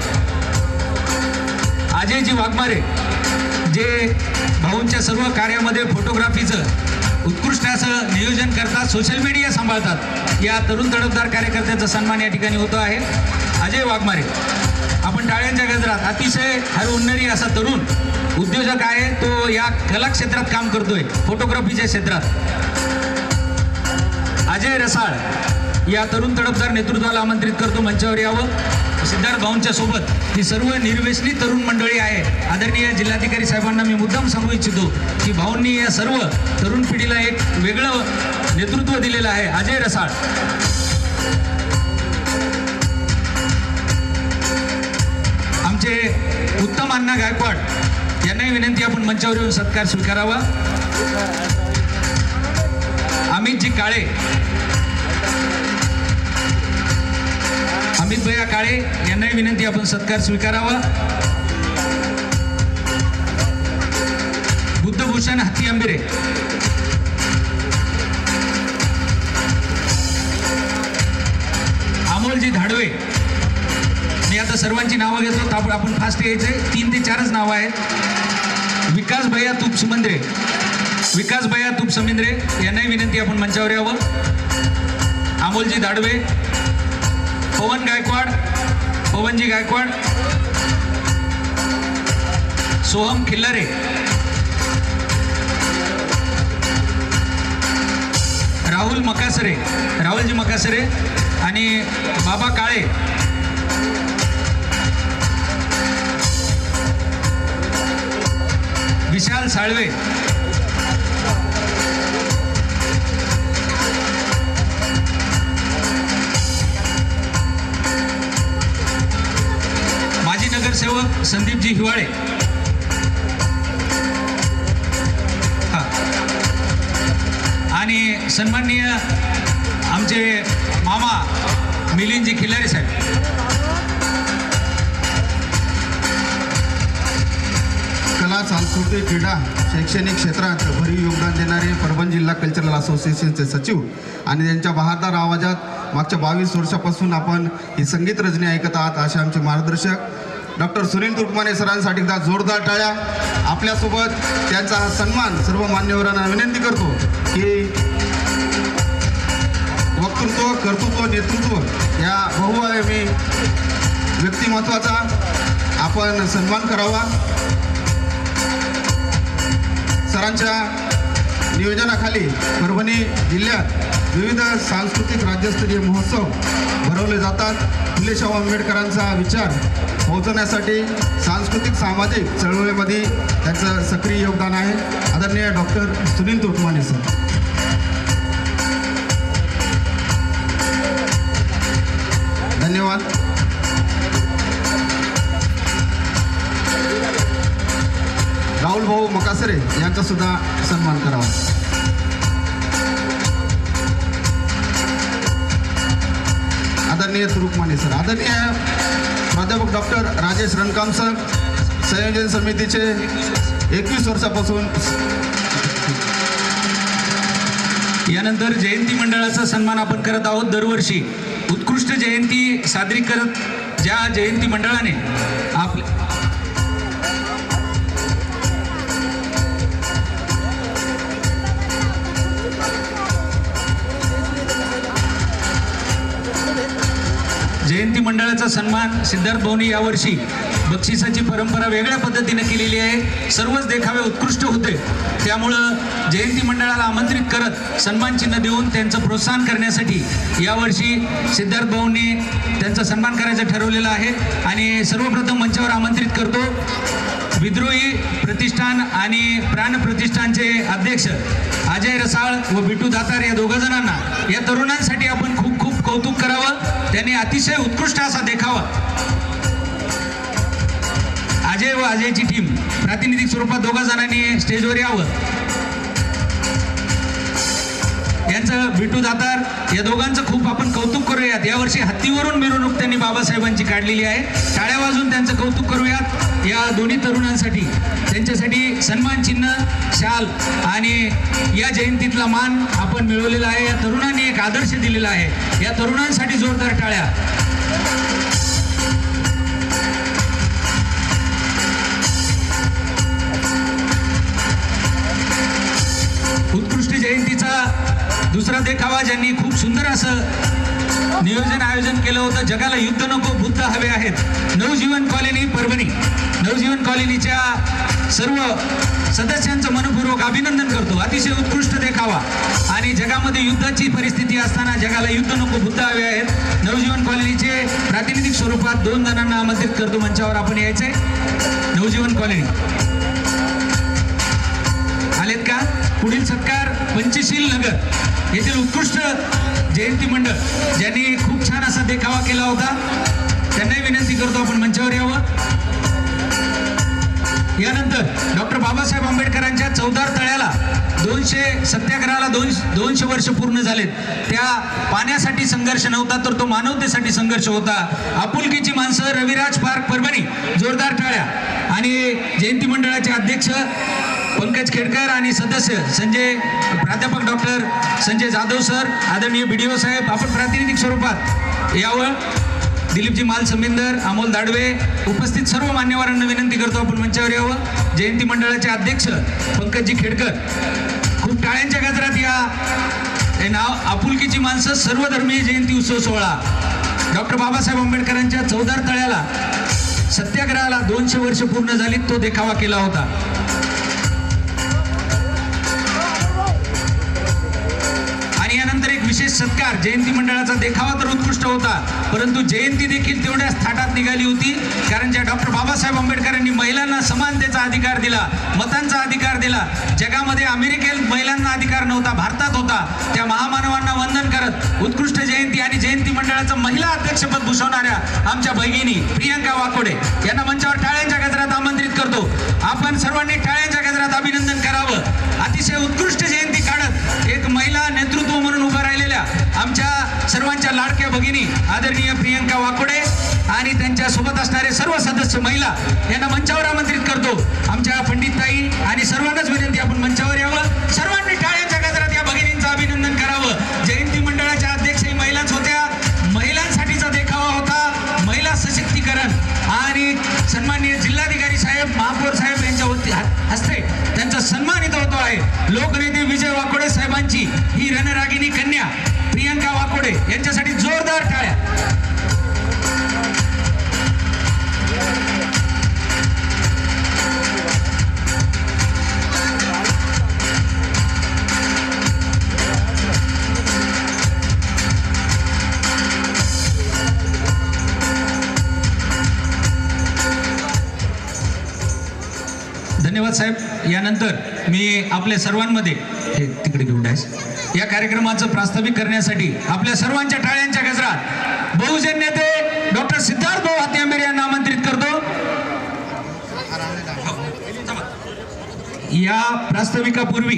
अजयजी वाघमारे जे भाऊंच्या सर्व कार्यामध्ये फोटोग्राफीचं उत्कृष्ट असं नियोजन करतात, सोशल मीडिया सांभाळतात, या तरुण तडफदार कार्यकर्त्यांचा सन्मान या ठिकाणी होतो आहे. अजय वाघमारे आपण टाळ्यांच्या गजरात, अतिशय हरहुन्नरी असा तरुण उद्योजक आहे, तो या कला क्षेत्रात काम करतोय, फोटोग्राफीच्या क्षेत्रात. अजय रसाळ या तरुण तडफदार नेतृत्वाला आमंत्रित करतो मंचावर यावं. सिद्धार्थ भाऊंच्या सोबत ही सर्व निर्व्यसनी तरुण मंडळी आहे. आदरणीय जिल्हाधिकारी साहेबांना मी मुद्दाम सांगू इच्छितो की भाऊंनी या सर्व तरुण पिढीला एक वेगळं नेतृत्व दिलेलं आहे. अजय रसाळ आमचे उत्तम अण्णा गायकवाड यांनाही विनंती आपण मंचावर येऊन सत्कार स्वीकारावा. अमितजी काळे, अमित भैया काळे यांनाही विनंती आपण सत्कार स्वीकारावा. बुद्धभूषण हत्तीआंबरे, अमोलजी धाडवे, मी आता सर्वांची नावं घेतो, आपण फास्ट यायचे, 3 ते 4च नावं आहेत. विकास भैया तुपसमिंद्रे यांनाही विनंती आपण मंचावर यावं. अमोलजी धाडवे, पवनजी गायकवाड, सोहम खिल्लारे, राहुलजी मकासरे आणि बाबा काळे. विशाल साळवे, माजी नगरसेवक संदीपजी हिवाळे, आणि सन्माननीय आमचे मामा मिलिंदजी खिल्लारे साहेब. कला, सांस्कृतिक, क्रीडा, शैक्षणिक क्षेत्रात भरीव योगदान देणारे परभणी जिल्हा कल्चरल असोसिएशनचे सचिव आणि त्यांच्या बहादर आवाजात मागच्या 22 वर्षापासून आपण ही संगीत रजनी ऐकत आहात असे आमचे मार्गदर्शक डॉक्टर सुनील तुर्कमाने सरांसाठी एकदा जोरदार टाळ्या. आपल्यासोबत त्यांचा हा सन्मान सर्व मान्यवरांना विनंती करतो की वक्तृत्व, कर्तृत्व, नेतृत्व या बहुआयामी व्यक्तिमत्वाचा आपण सन्मान करावा. सरांच्या नियोजनाखाली परभणी जिल्ह्यात विविध सांस्कृतिक राज्यस्तरीय महोत्सव भरवले जातात. फुले शाहू आंबेडकरांचा विचार पोहोचवण्यासाठी सांस्कृतिक सामाजिक चळवळीमध्ये त्यांचं सक्रिय योगदान आहे. आदरणीय डॉक्टर सुनील तुर्कमाने सर. धन्यवाद. राहुल भाऊ मकासरे यांचा सुद्धा सन्मान करावा. आदरणीय तुरुकमाने सर. आदरणीय प्राध्यापक डॉक्टर राजेश रणकाम सर, संयोजन समितीचे 21 वर्षापासून. यानंतर जयंती मंडळाचा सन्मान आपण करत आहोत. दरवर्षी उत्कृष्ट जयंती साजरी करत ज्या जयंती मंडळाने आपल्या जयंती मंडळाचा सन्मान सिद्धार्थ भाऊनी यावर्षी बक्षिसाची परंपरा वेगळ्या पद्धतीने केलेली आहे. सर्वच देखावे उत्कृष्ट होते, त्यामुळं जयंती मंडळाला आमंत्रित करत सन्मान चिन्ह देऊन त्यांचं प्रोत्साहन करण्यासाठी यावर्षी सिद्धार्थ भाऊंनी त्यांचा सन्मान करायचं ठरवलेलं आहे. आणि सर्वप्रथम मंचावर आमंत्रित करतो विद्रोही प्रतिष्ठान आणि प्राण प्रतिष्ठानचे अध्यक्ष अजय रसाळ व बिटू दातार या दोघं जणांना. या तरुणांसाठी आपण खूप खूप कौतुक करावं. त्यांनी अतिशय उत्कृष्ट असा देखावा. अजय व अजयची टीम प्रातिनिधिक स्वरूपात दोघा जणांनी स्टेजवर यावं. यांचं बिटू दातार या दोघांचं खूप आपण कौतुक करूयात. यावर्षी हत्तीवरून मिरवणूक त्यांनी बाबासाहेबांची काढलेली आहे. टाळ्या वाजून त्यांचं कौतुक करूयात. या दोन्ही तरुणांसाठी त्यांच्यासाठी सन्मान चिन्ह, शाल आणि या जयंतीतला मान आपण मिळवलेला आहे. या तरुणांनी एक आदर्श दिलेला आहे. या तरुणांसाठी जोरदार टाळ्या. उत्कृष्ट जयंतीचा दुसरा देखावा ज्यांनी खूप सुंदर असं नियोजन आयोजन केलं होतं. जगाला युद्ध नको, बुद्ध हवे आहेत. नवजीवन कॉलनी परभणी. नवजीवन कॉलनीच्या सर्व सदस्यांचं मनपूर्वक अभिनंदन करतो. अतिशय उत्कृष्ट देखावा. आणि जगामध्ये युद्धाची परिस्थिती असताना जगाला युद्ध नको, बुद्ध हवे आहेत. नवजीवन कॉलनीचे प्रातिनिधिक स्वरूपात 2 जणांना आमंत्रित करतो. मंचावर आपण यायचंय. नवजीवन कॉलनी आलेत का? पुढील सत्कार पंचशील नगर येथील उत्कृष्ट जयंती मंडळ ज्यांनी खूप छान असा देखावा केला होता, त्यांनाही विनंती करतो आपण मंचावर यावं. यानंतर डॉक्टर बाबासाहेब आंबेडकरांच्या 14 तळ्याला 200 सत्याग्रहाला 200 वर्ष पूर्ण झालेत. त्या पाण्यासाठी संघर्ष नव्हता, तर तो मानवतेसाठी संघर्ष होता. आपुलकीची माणसं, रविराज पार्क परभणी. जोरदार टाळ्या. आणि जयंती मंडळाचे अध्यक्ष पंकज खेडकर आणि सदस्य प्राध्यापक डॉक्टर संजय जाधव सर, आदरणीय BDO साहेब आपण प्रातिनिधिक स्वरूपात यावं. दिलीपजी माल समिंदर, अमोल दाडवे, उपस्थित सर्व मान्यवरांना विनंती करतो आपण मंचावर यावं. जयंती मंडळाचे अध्यक्ष पंकजजी खेडकर. खूप टाळ्यांच्या गजरात या नाव आपुलकीची माणसं सर्वधर्मीय जयंती उत्सव सोहळा. डॉक्टर बाबासाहेब आंबेडकरांच्या 14 तळ्याला सत्याग्रहाला 200 वर्ष पूर्ण झाली, तो देखावा केला होता. यानंतर एक विशेष सत्कार. जयंती मंडळाचा देखावा तर उत्कृष्ट होता, परंतु जयंती देखील तेवढ्याच थाटात निघाली होती. कारण ज्या डॉक्टर बाबासाहेब आंबेडकरांनी महिलांना समानतेचा अधिकार दिला, मतांचा अधिकार दिला, जगामध्ये अमेरिकेत महिलांना अधिकार नव्हता, भारतात होता, त्या महामानवांना वंदन करत उत्कृष्ट जयंती आणि जयंती मंडळाचं महिला अध्यक्षपद भूषवणाऱ्या आमच्या भगिनी प्रियंका वाकोडे यांना मंचावर टाळ्यांच्या गजरात आमंत्रित करतो. आपण सर्वांनी टाळ्यांच्या गजरात अभिनंदन करावं. अतिशय उत्कृष्ट जयंती काढत एक महिला नेतृत्व म्हणून उभा राहिलेल्या आमच्या सर्वांच्या लाडक्या भगिनी आदरणीय प्रियंका वाकोडे आणि त्यांच्या सोबत असणारे सर्व सदस्य महिला यांना मंचावर आमंत्रित करतो. आमच्या पंडितताई आणि सर्वांनाच विनंती आपण मंचावर यावं. सर्वांनी टाळ्यांच्या गजरात या भगिनींचं अभिनंदन करावं. जयंती मंडळाच्या अध्यक्षही महिलाच होत्या. महिलांसाठीचा देखावा होता. महिला सशक्तीकरण आणि सन्माननीय जिल्हाधिकारी साहेब, महापौर साहेब यांच्या हस्ते त्यांचा सन्मान इथं होतो आहे. लोकनेते विजय वाकोडे साहेबांची ही रणरागिणी कन्या प्रियंका वाकोडे यांच्यासाठी जोरदार टाळ्या. यानंतर मी आपल्या सर्वांमध्ये हे तिकडे घेऊन जायस या कार्यक्रमाचं प्रास्ताविक करण्यासाठी आपल्या सर्वांच्या टाळ्यांच्या गजरात बहुजन नेते डॉक्टर सिद्धार्थ भाऊ हाती आंबेरे यांना आमंत्रित करतो. या प्रास्ताविकापूर्वी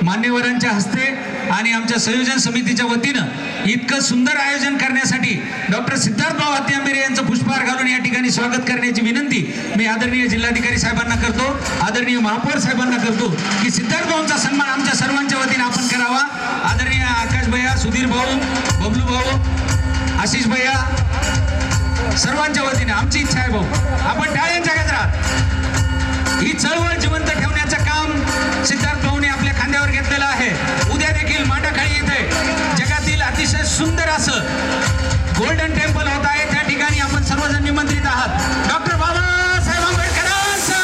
मान्यवरांच्या हस्ते आणि आमच्या संयोजन समितीच्या वतीनं इतकं सुंदर आयोजन करण्यासाठी डॉक्टर सिद्धार्थ भाऊ हाती आंबेरे यांचं पुष्पहार घालून या ठिकाणी स्वागत करण्याची विनंती मी आदरणीय जिल्हाधिकारी साहेबांना करतो, आदरणीय महापौर साहेबांना करतो की सिद्धार्थ भाऊंचा सन्मान आमच्या सर्वांच्या वतीने आपण करावा. आदरणीय आकाश भैया, सुधीर भाऊ, बबलू भाऊ, आशिष भैया, सर्वांच्या वतीने आमची इच्छा आहे भाऊ आपण टाळ्यांच्या गजरात ही चळवळ जिवंत ठेवण्याचं काम सिद्धार्थ भाऊने आपल्या खांद्यावर घेतलेलं आहे. उद्या देखील मांडाखाळी येथे जगातील अतिशय सुंदर असं गोल्डन टेम्पल होत आहे. त्या ठिकाणी आपण सर्वजण निमंत्रित आहात. डॉक्टर बाबासाहेब आंबेडकरांचा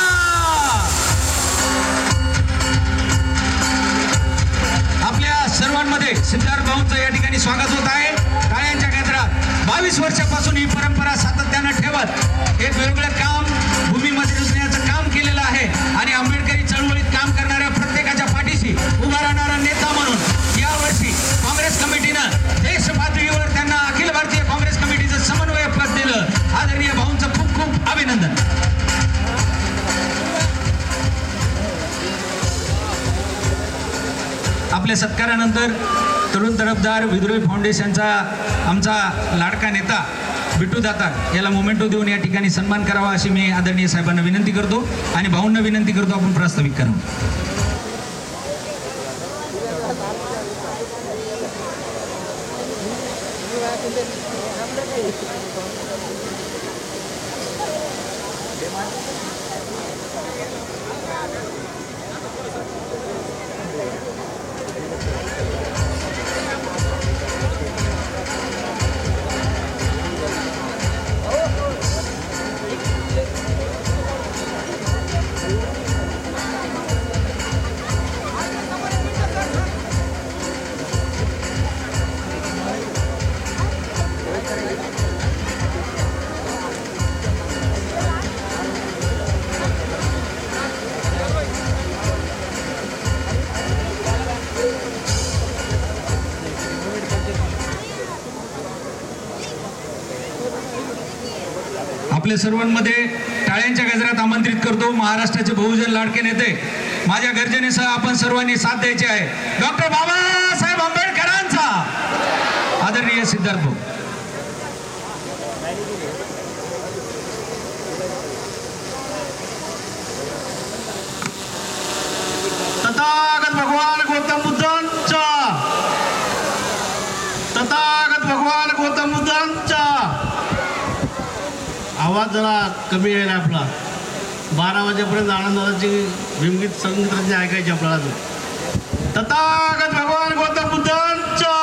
आपल्या सर्वांमध्ये सिद्धार्थ भाऊंचं या ठिकाणी स्वागत होत आहे. टाळ्यांच्या गजरात 22 वर्षापासून ही परंपरा सातत्यानं ठेवत एक वेगवेगळं काम भूमीमध्ये रुजण्याचं काम केलेलं आहे आणि आंबेडकरी चळवळीत काम करणाऱ्या प्रत्येकाच्या पाठीशी उभा राहणारा नेता म्हणून यावर्षी काँग्रेस कमिटीनं देश पातळीवर त्यांना अखिल भारतीय काँग्रेस कमिटीचं समन्वय पद दिलं. आदरणीय भाऊंचं खूप खूप अभिनंदन. आपल्या सत्कारानंतर तरुण तडफदार विद्रोही फाउंडेशनचा आमचा लाडका नेता बिट्टू दाता याला मोमेंटो देऊन या ठिकाणी सन्मान करावा अशी मी आदरणीय साहेबांना विनंती करतो आणि भाऊंना विनंती करतो आपण प्रास्ताविक करावं. आपल्या सर्वांमध्ये टाळ्यांच्या गजरात आमंत्रित करतो महाराष्ट्राचे बहुजन लाडके नेते माझ्या गर्जनेसह आपण सर्वांनी साथ द्यायची आहे. डॉक्टर बाबासाहेब आंबेडकरांचा आदरणीय सिद्धार्थ भाऊ. तथागत भगवान गौतम बुद्धांचा, तथागत भगवान गौतम बुद्धांचा. आवाज जरा कमी आहे ना आपला. 12 वाजेपर्यंत आनंदाची भीमगीत संगीत रचना ऐकायची आपल्याला. तथागत भगवान गौतम बुद्धांचा,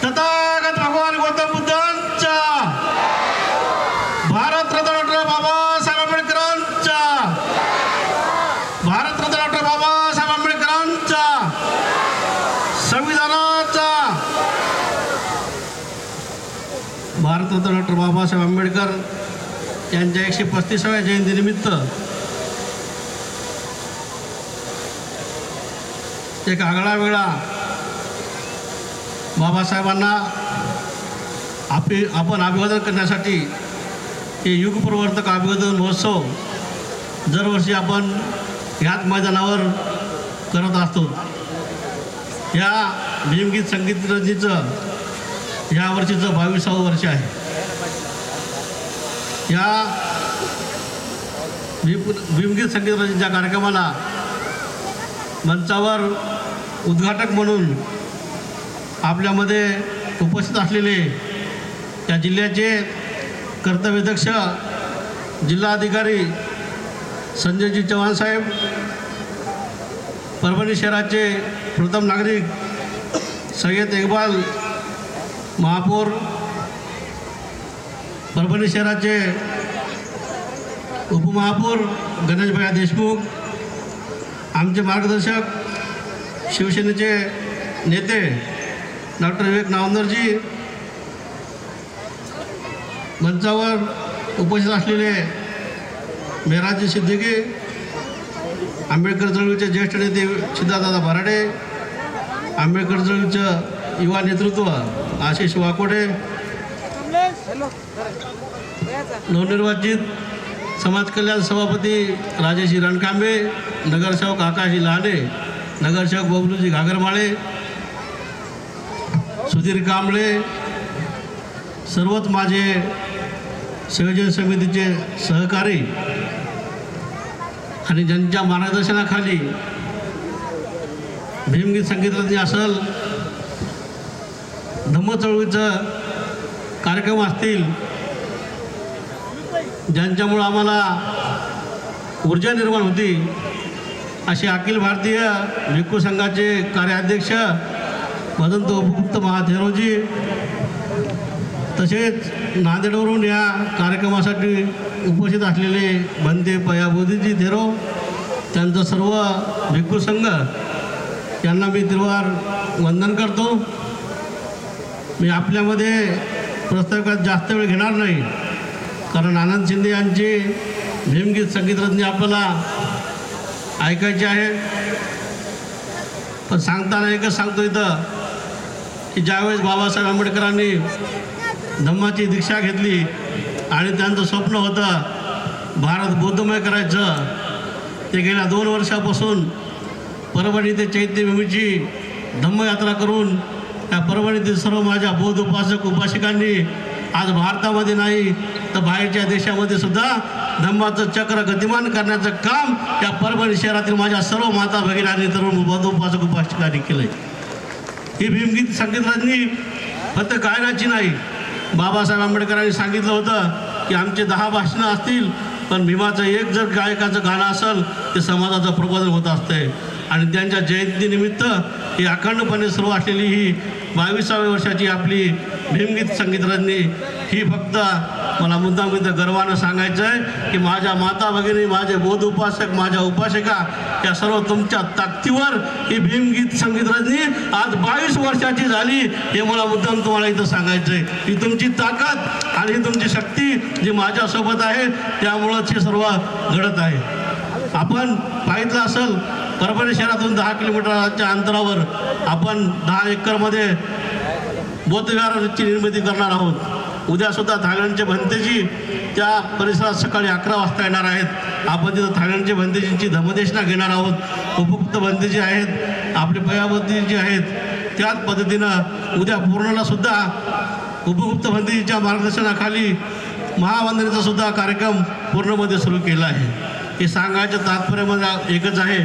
तथागत भगवान गौतम बुद्धांचा. भारतरत्न डॉक्टर बाबासाहेब आंबेडकरांचा, भारतरत्न डॉक्टर बाबासाहेब आंबेडकरांचा. संविधानाचा भारतरत्न डॉक्टर बाबासाहेब आंबेडकर यांच्या 135व्या जयंतीनिमित्त एक आगळा वेगळा बाबासाहेबांना आपण अभिवादन करण्यासाठी हे युगप्रवर्तक अभिवादन महोत्सव दरवर्षी आपण ह्याच मैदानावर करत असतो. या भीमगीत संगीत रचनेचं या वर्षीचं 22वं वर्ष आहे. या भीमगीत संगीत रचनेच्या कार्यक्रमाला मंचावर उद्घाटक म्हणून आपल्यामध्ये उपस्थित असलेले त्या जिल्ह्याचे कर्तव्यदक्ष जिल्हाधिकारी संजयजी चव्हाण साहेब, परभणी शहराचे प्रथम नागरिक सय्यद इक्बाल महापौर, परभणी शहराचे उपमहापौर गणेशभैया देशमुख, आमचे मार्गदर्शक शिवसेनेचे नेते डॉक्टर विवेक नावंदरजी, मंचावर उपस्थित असलेले मेहराजी सिद्दीकी, आंबेडकर चळवळीचे ज्येष्ठ नेते सिद्धार्थदादा भराडे, आंबेडकर चळवळीचं युवा नेतृत्व आशिष वाकोडे, नवनिर्वाचित समाज कल्याण सभापती राजेशी रणकांबे, नगरसेवक आकाशी लहाने, नगरसेवक बबलूजी घागरमाळे, सुधीर कांबळे, सर्वच माझे संयोजन समितीचे सहकारी आणि ज्यांच्या मार्गदर्शनाखाली भीमगीत संगीतरत्न असेल, धम्म चळवळीचं कार्यक्रम असतील, ज्यांच्यामुळं आम्हाला ऊर्जा निर्माण होती, असे अखिल भारतीय भिक्खू संघाचे कार्याध्यक्ष भदंत उपगुप्त महाथेरोजी, तसेच नांदेडवरून या कार्यक्रमासाठी उपस्थित असलेले बंदे पयाबोधीजी थेरो, त्यांचं सर्व भिक्खू संघ यांना मी तिरवार वंदन करतो. मी आपल्यामध्ये प्रस्ताविकात जास्त वेळ घेणार नाही, कारण आनंद शिंदे यांची भीमगीत संगीतरत्न आपल्याला ऐकायचे आहे. पण सांगताना एकच सांगतो इथं की ज्यावेळेस बाबासाहेब आंबेडकरांनी धम्माची दीक्षा घेतली आणि त्यांचं स्वप्न होतं भारत बौद्धमय करायचं, ते गेल्या 2 वर्षापासून परभणी ते चैत्यभूमीची धम्मयात्रा करून त्या परभणीतील सर्व माझ्या बौद्ध उपासक उपासिकांनी आज भारतामध्ये नाही तर बाहेरच्या देशामध्ये सुद्धा धम्माचं चक्र गतिमान करण्याचं काम या परभणी शहरातील माझ्या सर्व माता भगिनी तरुण बौद्ध उपासक उपासिकांनी केलं आहे. ही भीमगीत संगीतरत्नी फक्त गायनाची नाही, बाबासाहेब आंबेडकरांनी सांगितलं होतं की आमचे 10 भाषणं असतील, पण भीमाचं एक जर गायकाचं गाणं असेल ते समाजाचं प्रबोधन होत असते. आणि त्यांच्या जयंतीनिमित्त ही अखंडपणे सुरू असलेली ही 22व्या वर्षाची आपली भीमगीत संगीतरत्नी ही फक्त मला मुद्दाम इथं गर्वानं सांगायचं आहे की माझ्या माता भगिनी, माझे बौद्ध उपासक, माझ्या उपासिका या सर्व तुमच्या ताकदीवर ही भीमगीत संगीतरत्नी आज 22 वर्षाची झाली, हे मला मुद्दाम तुम्हाला इथं सांगायचं आहे. ही तुमची ताकद आणि ही तुमची शक्ती जी माझ्यासोबत आहे त्यामुळंच हे सर्व घडत आहे. आपण पाहिलं असेल परभणी शहरातून 10 किलोमीटरच्या अंतरावर आपण 10 एकरमध्ये बौद्धविहाराची निर्मिती करणार आहोत. उद्यासुद्धा थायलंडचे भंतेजी त्या परिसरात सकाळी 11 वाजता येणार आहेत. आपण तिथं थायलंडचे भंतेजींची धम्मदेशना घेणार आहोत. उपयुक्त भंतेजी आहेत, आपले पयाबोधीजी आहेत. त्याच पद्धतीनं उद्या पूर्णला सुद्धा उपयुक्त भंतेजीच्या मार्गदर्शनाखाली महावंदनेचा सुद्धा कार्यक्रम पूर्णमध्ये सुरू केला आहे. हे सांगायचं तात्पर्य मला एकच आहे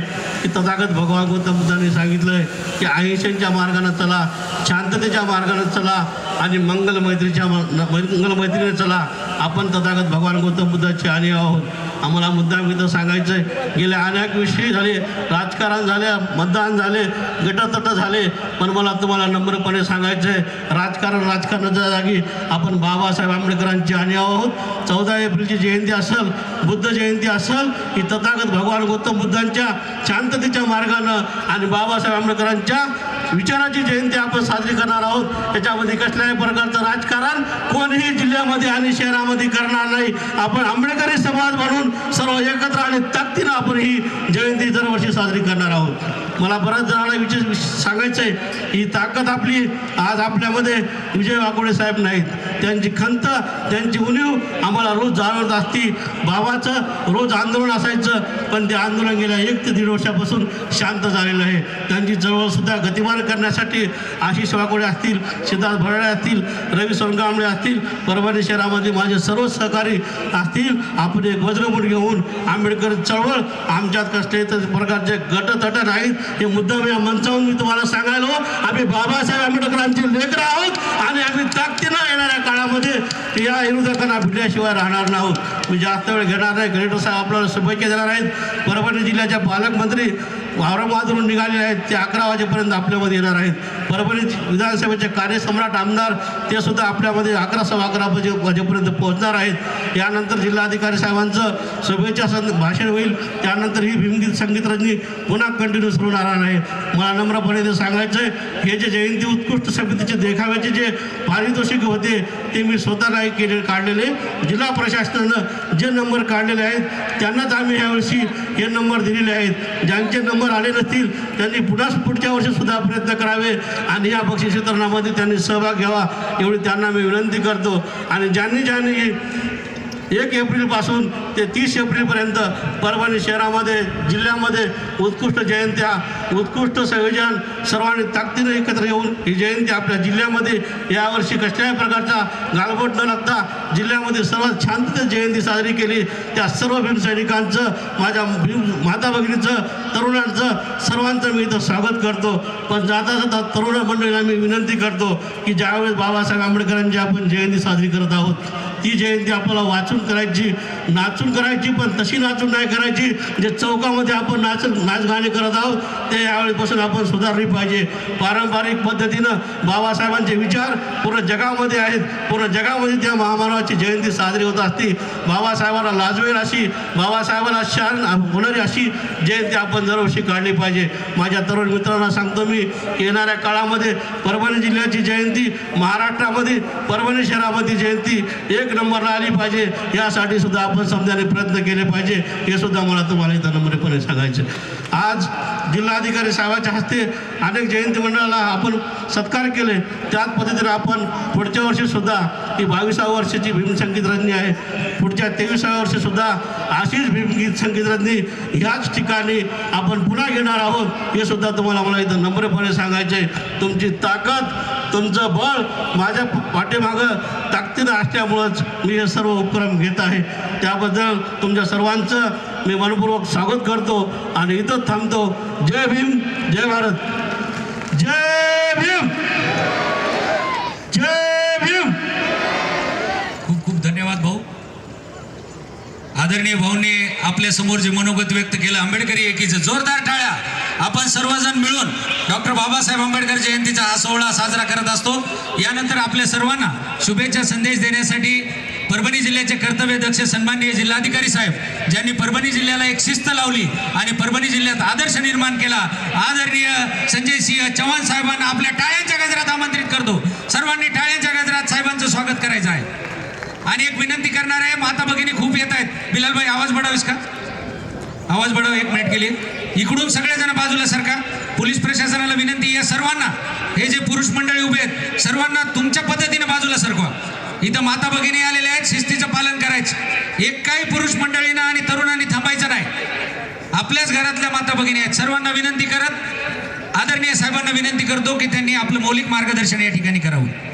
की तथागत भगवान गौतम बुद्धांनी सांगितलं आहे की अहिंसेच्या मार्गानं चला, शांततेच्या मार्गानं चला आणि मंगलमैत्रीने चला. आपण तथागत भगवान गौतम बुद्धाचे आणि आहोत. आम्हाला मुद्दाम इथं सांगायचं आहे, गेले अनेक विषय झाले, राजकारण झाले, मतदान झाले, गटतट झाले, पण मला तुम्हाला नम्रपणे सांगायचं आहे राजकारणाच्या जागी आपण बाबासाहेब आंबेडकरांची आणि आहोत. 14 एप्रिलची जयंती असेल, बुद्ध जयंती असेल, ही तथागत भगवान गौतम बुद्धांच्या शांततेच्या मार्गानं आणि बाबासाहेब आंबेडकरांच्या विचाराची जयंती आपण साजरी करणार आहोत. त्याच्यामध्ये कसल्याही प्रकारचं राजकारण कोणीही जिल्ह्यामध्ये आणि शहरामध्ये करणार नाही. आपण आंबेडकरी समाज म्हणून सर्व एकत्र आणि ताकदीनं आपण ही जयंती दरवर्षी साजरी करणार आहोत. मला बऱ्याच जणांना विशेष सांगायचं आहे, ही ताकद आपली आज आपल्यामध्ये विजय वाकोडे साहेब नाहीत. त्यांची खंत, त्यांची उणीव आम्हाला रोज जाणवत असती. बाबाचं रोज आंदोलन असायचं, पण ते आंदोलन गेल्या 1 ते 1.5 वर्षापासून शांत झालेलं आहे. त्यांची चळवळसुद्धा गतिमान करण्यासाठी आशिष वाकोडे असतील, सिद्धार्थ भराडे असतील, रवी सोनकांबळे असतील, परभणी शहरामध्ये माझे सर्व सहकारी असतील, आपण एक वज्रमुठ घेऊन आंबेडकर चळवळ आमच्यात कसल्याही प्रकारचे गटतट नाहीत. हे मुद्दाम या मंचावरून मी तुम्हाला सांगायलो, आम्ही बाबासाहेब आंबेडकरांचे लेकरं आहोत आणि आम्ही ताकदीनं येणाऱ्या काळामध्ये या विरोधकांना भिडल्याशिवाय राहणार नाहोत. मी जास्त वेळ घेणार नाही. कलेक्टर साहेब आपल्याला शुभेच्छा देणार आहेत. परभणी जिल्ह्याच्या पालकमंत्री औरंगाबादवरून निघालेले आहेत ते 11 वाजेपर्यंत आपल्यामध्ये येणार आहेत. परभणी विधानसभेचे कार्यसम्राट आमदार ते सुद्धा आपल्यामध्ये 11 वाजेपर्यंत पोहोचणार आहेत. यानंतर जिल्हाधिकारी साहेबांचं शुभेच्छा भाषण होईल. त्यानंतर ही भीमगीत संगीत रजनी पुन्हा कंटिन्यू सुरू राहणार आहे. मला नम्रपणे ते सांगायचं आहे, हे जे जयंती उत्कृष्ट समितीचे देखाव्याचे जे पारितोषिक होते ते मी स्वतः नाही काढलेले, जिल्हा प्रशासनानं जे नंबर काढलेले आहेत त्यांनाच आम्ही यावर्षी हे नंबर दिलेले आहेत. ज्यांचे नंबर आले नसतील त्यांनी पुढच्या वर्षीसुद्धा प्रयत्न करावे आणि या बक्षीस वितरणामध्ये त्यांनी सहभाग घ्यावा एवढी त्यांना मी विनंती करतो. आणि ज्यांनी 1 एप्रिलपासून ते 30 एप्रिलपर्यंत परभणी शहरामध्ये जिल्ह्यामध्ये उत्कृष्ट जयंत्या उत्कृष्ट संयोजन सर्वांनी ताकदीनं एकत्र येऊन ही जयंती आपल्या जिल्ह्यामध्ये यावर्षी कसल्याही प्रकारचा गालबोट न लागता जिल्ह्यामध्ये सर्वात शांततेत जयंती साजरी केली. त्या सर्व भीमसैनिकांचं माझ्या माता भगिनीचं तरुणांचं सर्वांचं मी इथं स्वागत करतो. पण जाता जाता तरुण मंडळीला मी विनंती करतो की ज्यावेळेस बाबासाहेब आंबेडकरांची आपण जयंती साजरी करत आहोत ती जयंती आपल्याला वाचून करायची, नाचून करायची, पण तशी नाचून नाही करायची जे चौकामध्ये आपण नाच गाणे करत आहोत ते यावेळीपासून आपण सुधारली पाहिजे. पारंपरिक पद्धतीनं बाबासाहेबांचे विचार पूर्ण जगामध्ये आहेत. पूर्ण जगामध्ये त्या महामानवाची जयंती साजरी होत असती. बाबासाहेबांना लाजवेल अशी, बाबासाहेबांना शान होणारी अशी जयंती आपण दरवर्षी काढली पाहिजे. माझ्या तरुण मित्रांना सांगतो मी, येणाऱ्या काळामध्ये परभणी जिल्ह्याची जयंती महाराष्ट्रामध्ये परभणी शहरामध्ये जयंती 1 नंबरला आली पाहिजे. यासाठी सुद्धा आपण समजाने प्रयत्न केले पाहिजे. हे सुद्धा मला तुम्हाला इथं नम्रपणे सांगायचं. आज जिल्हाधिकारी साहेबांच्या हस्ते अनेक जयंती मंडळाला आपण सत्कार केले. त्याच पद्धतीने आपण पुढच्या वर्षीसुद्धा ही 22व्या वर्षाची भीमसंगीत रजनी आहे. पुढच्या 23व्या वर्षीसुद्धा अशीच भीमगीत संगीत रजनी ह्याच ठिकाणी आपण पुन्हा घेणार आहोत. हे सुद्धा तुम्हाला मला इथं नम्रपणे सांगायचं आहे. तुमची ताकद तुमचं बळ माझ्या पाठीमागं ताकदीनं असल्यामुळंच मी हे सर्व उपक्रम घेत आहे. त्याबद्दल तुमच्या सर्वांचं मी मनपूर्वक स्वागत करतो आणि इथं थांबतो. जय भीम, जय भारत, जय भीम, जय भीम. खूप खूप धन्यवाद भाऊ. आदरणीय भाऊंनी आपल्या समोर जे मनोगत व्यक्त केलं आंबेडकरी एकीचं, जोरदार टाळ्या. आपण सर्वजण मिळून डॉक्टर बाबासाहेब आंबेडकर जयंतीचा हा सोहळा साजरा करत असतो. यानंतर आपल्या सर्वांना शुभेच्छा संदेश देण्यासाठी परभणी जिल्ह्याचे कर्तव्यदक्ष सन्माननीय जिल्हाधिकारी साहेब, ज्यांनी परभणी जिल्ह्याला एक शिस्त लावली आणि परभणी जिल्ह्यात आदर्श निर्माण केला, आदरणीय संजय सिंह चव्हाण साहेबांना आपल्या टाळ्यांच्या गजरात आमंत्रित करतो. सर्वांनी टाळ्यांच्या गजरात साहेबांचं स्वागत करायचं आहे. आणि एक विनंती करणार आहे, माता भगिनी खूप येत आहेत. बिलालभाई आवाज बढावीस का? आवाज बढाव 1 मिनिट केली. इकडून सगळेजण बाजूला सरका. पोलीस प्रशासनाला विनंती, या सर्वांना, हे जे पुरुष मंडळी उभे आहेत सर्वांना तुमच्या पद्धतीने बाजूला सरकवा. इथं माता भगिनी आलेल्या आहेत, शिस्तीचं पालन करायचं. एक काही पुरुष मंडळीनं आणि तरुणांनी थांबायचं नाही. आपल्याच घरातल्या माता भगिनी आहेत. सर्वांना विनंती करत आदरणीय साहेबांना विनंती करतो की त्यांनी आपलं मौलिक मार्गदर्शन या ठिकाणी करावं.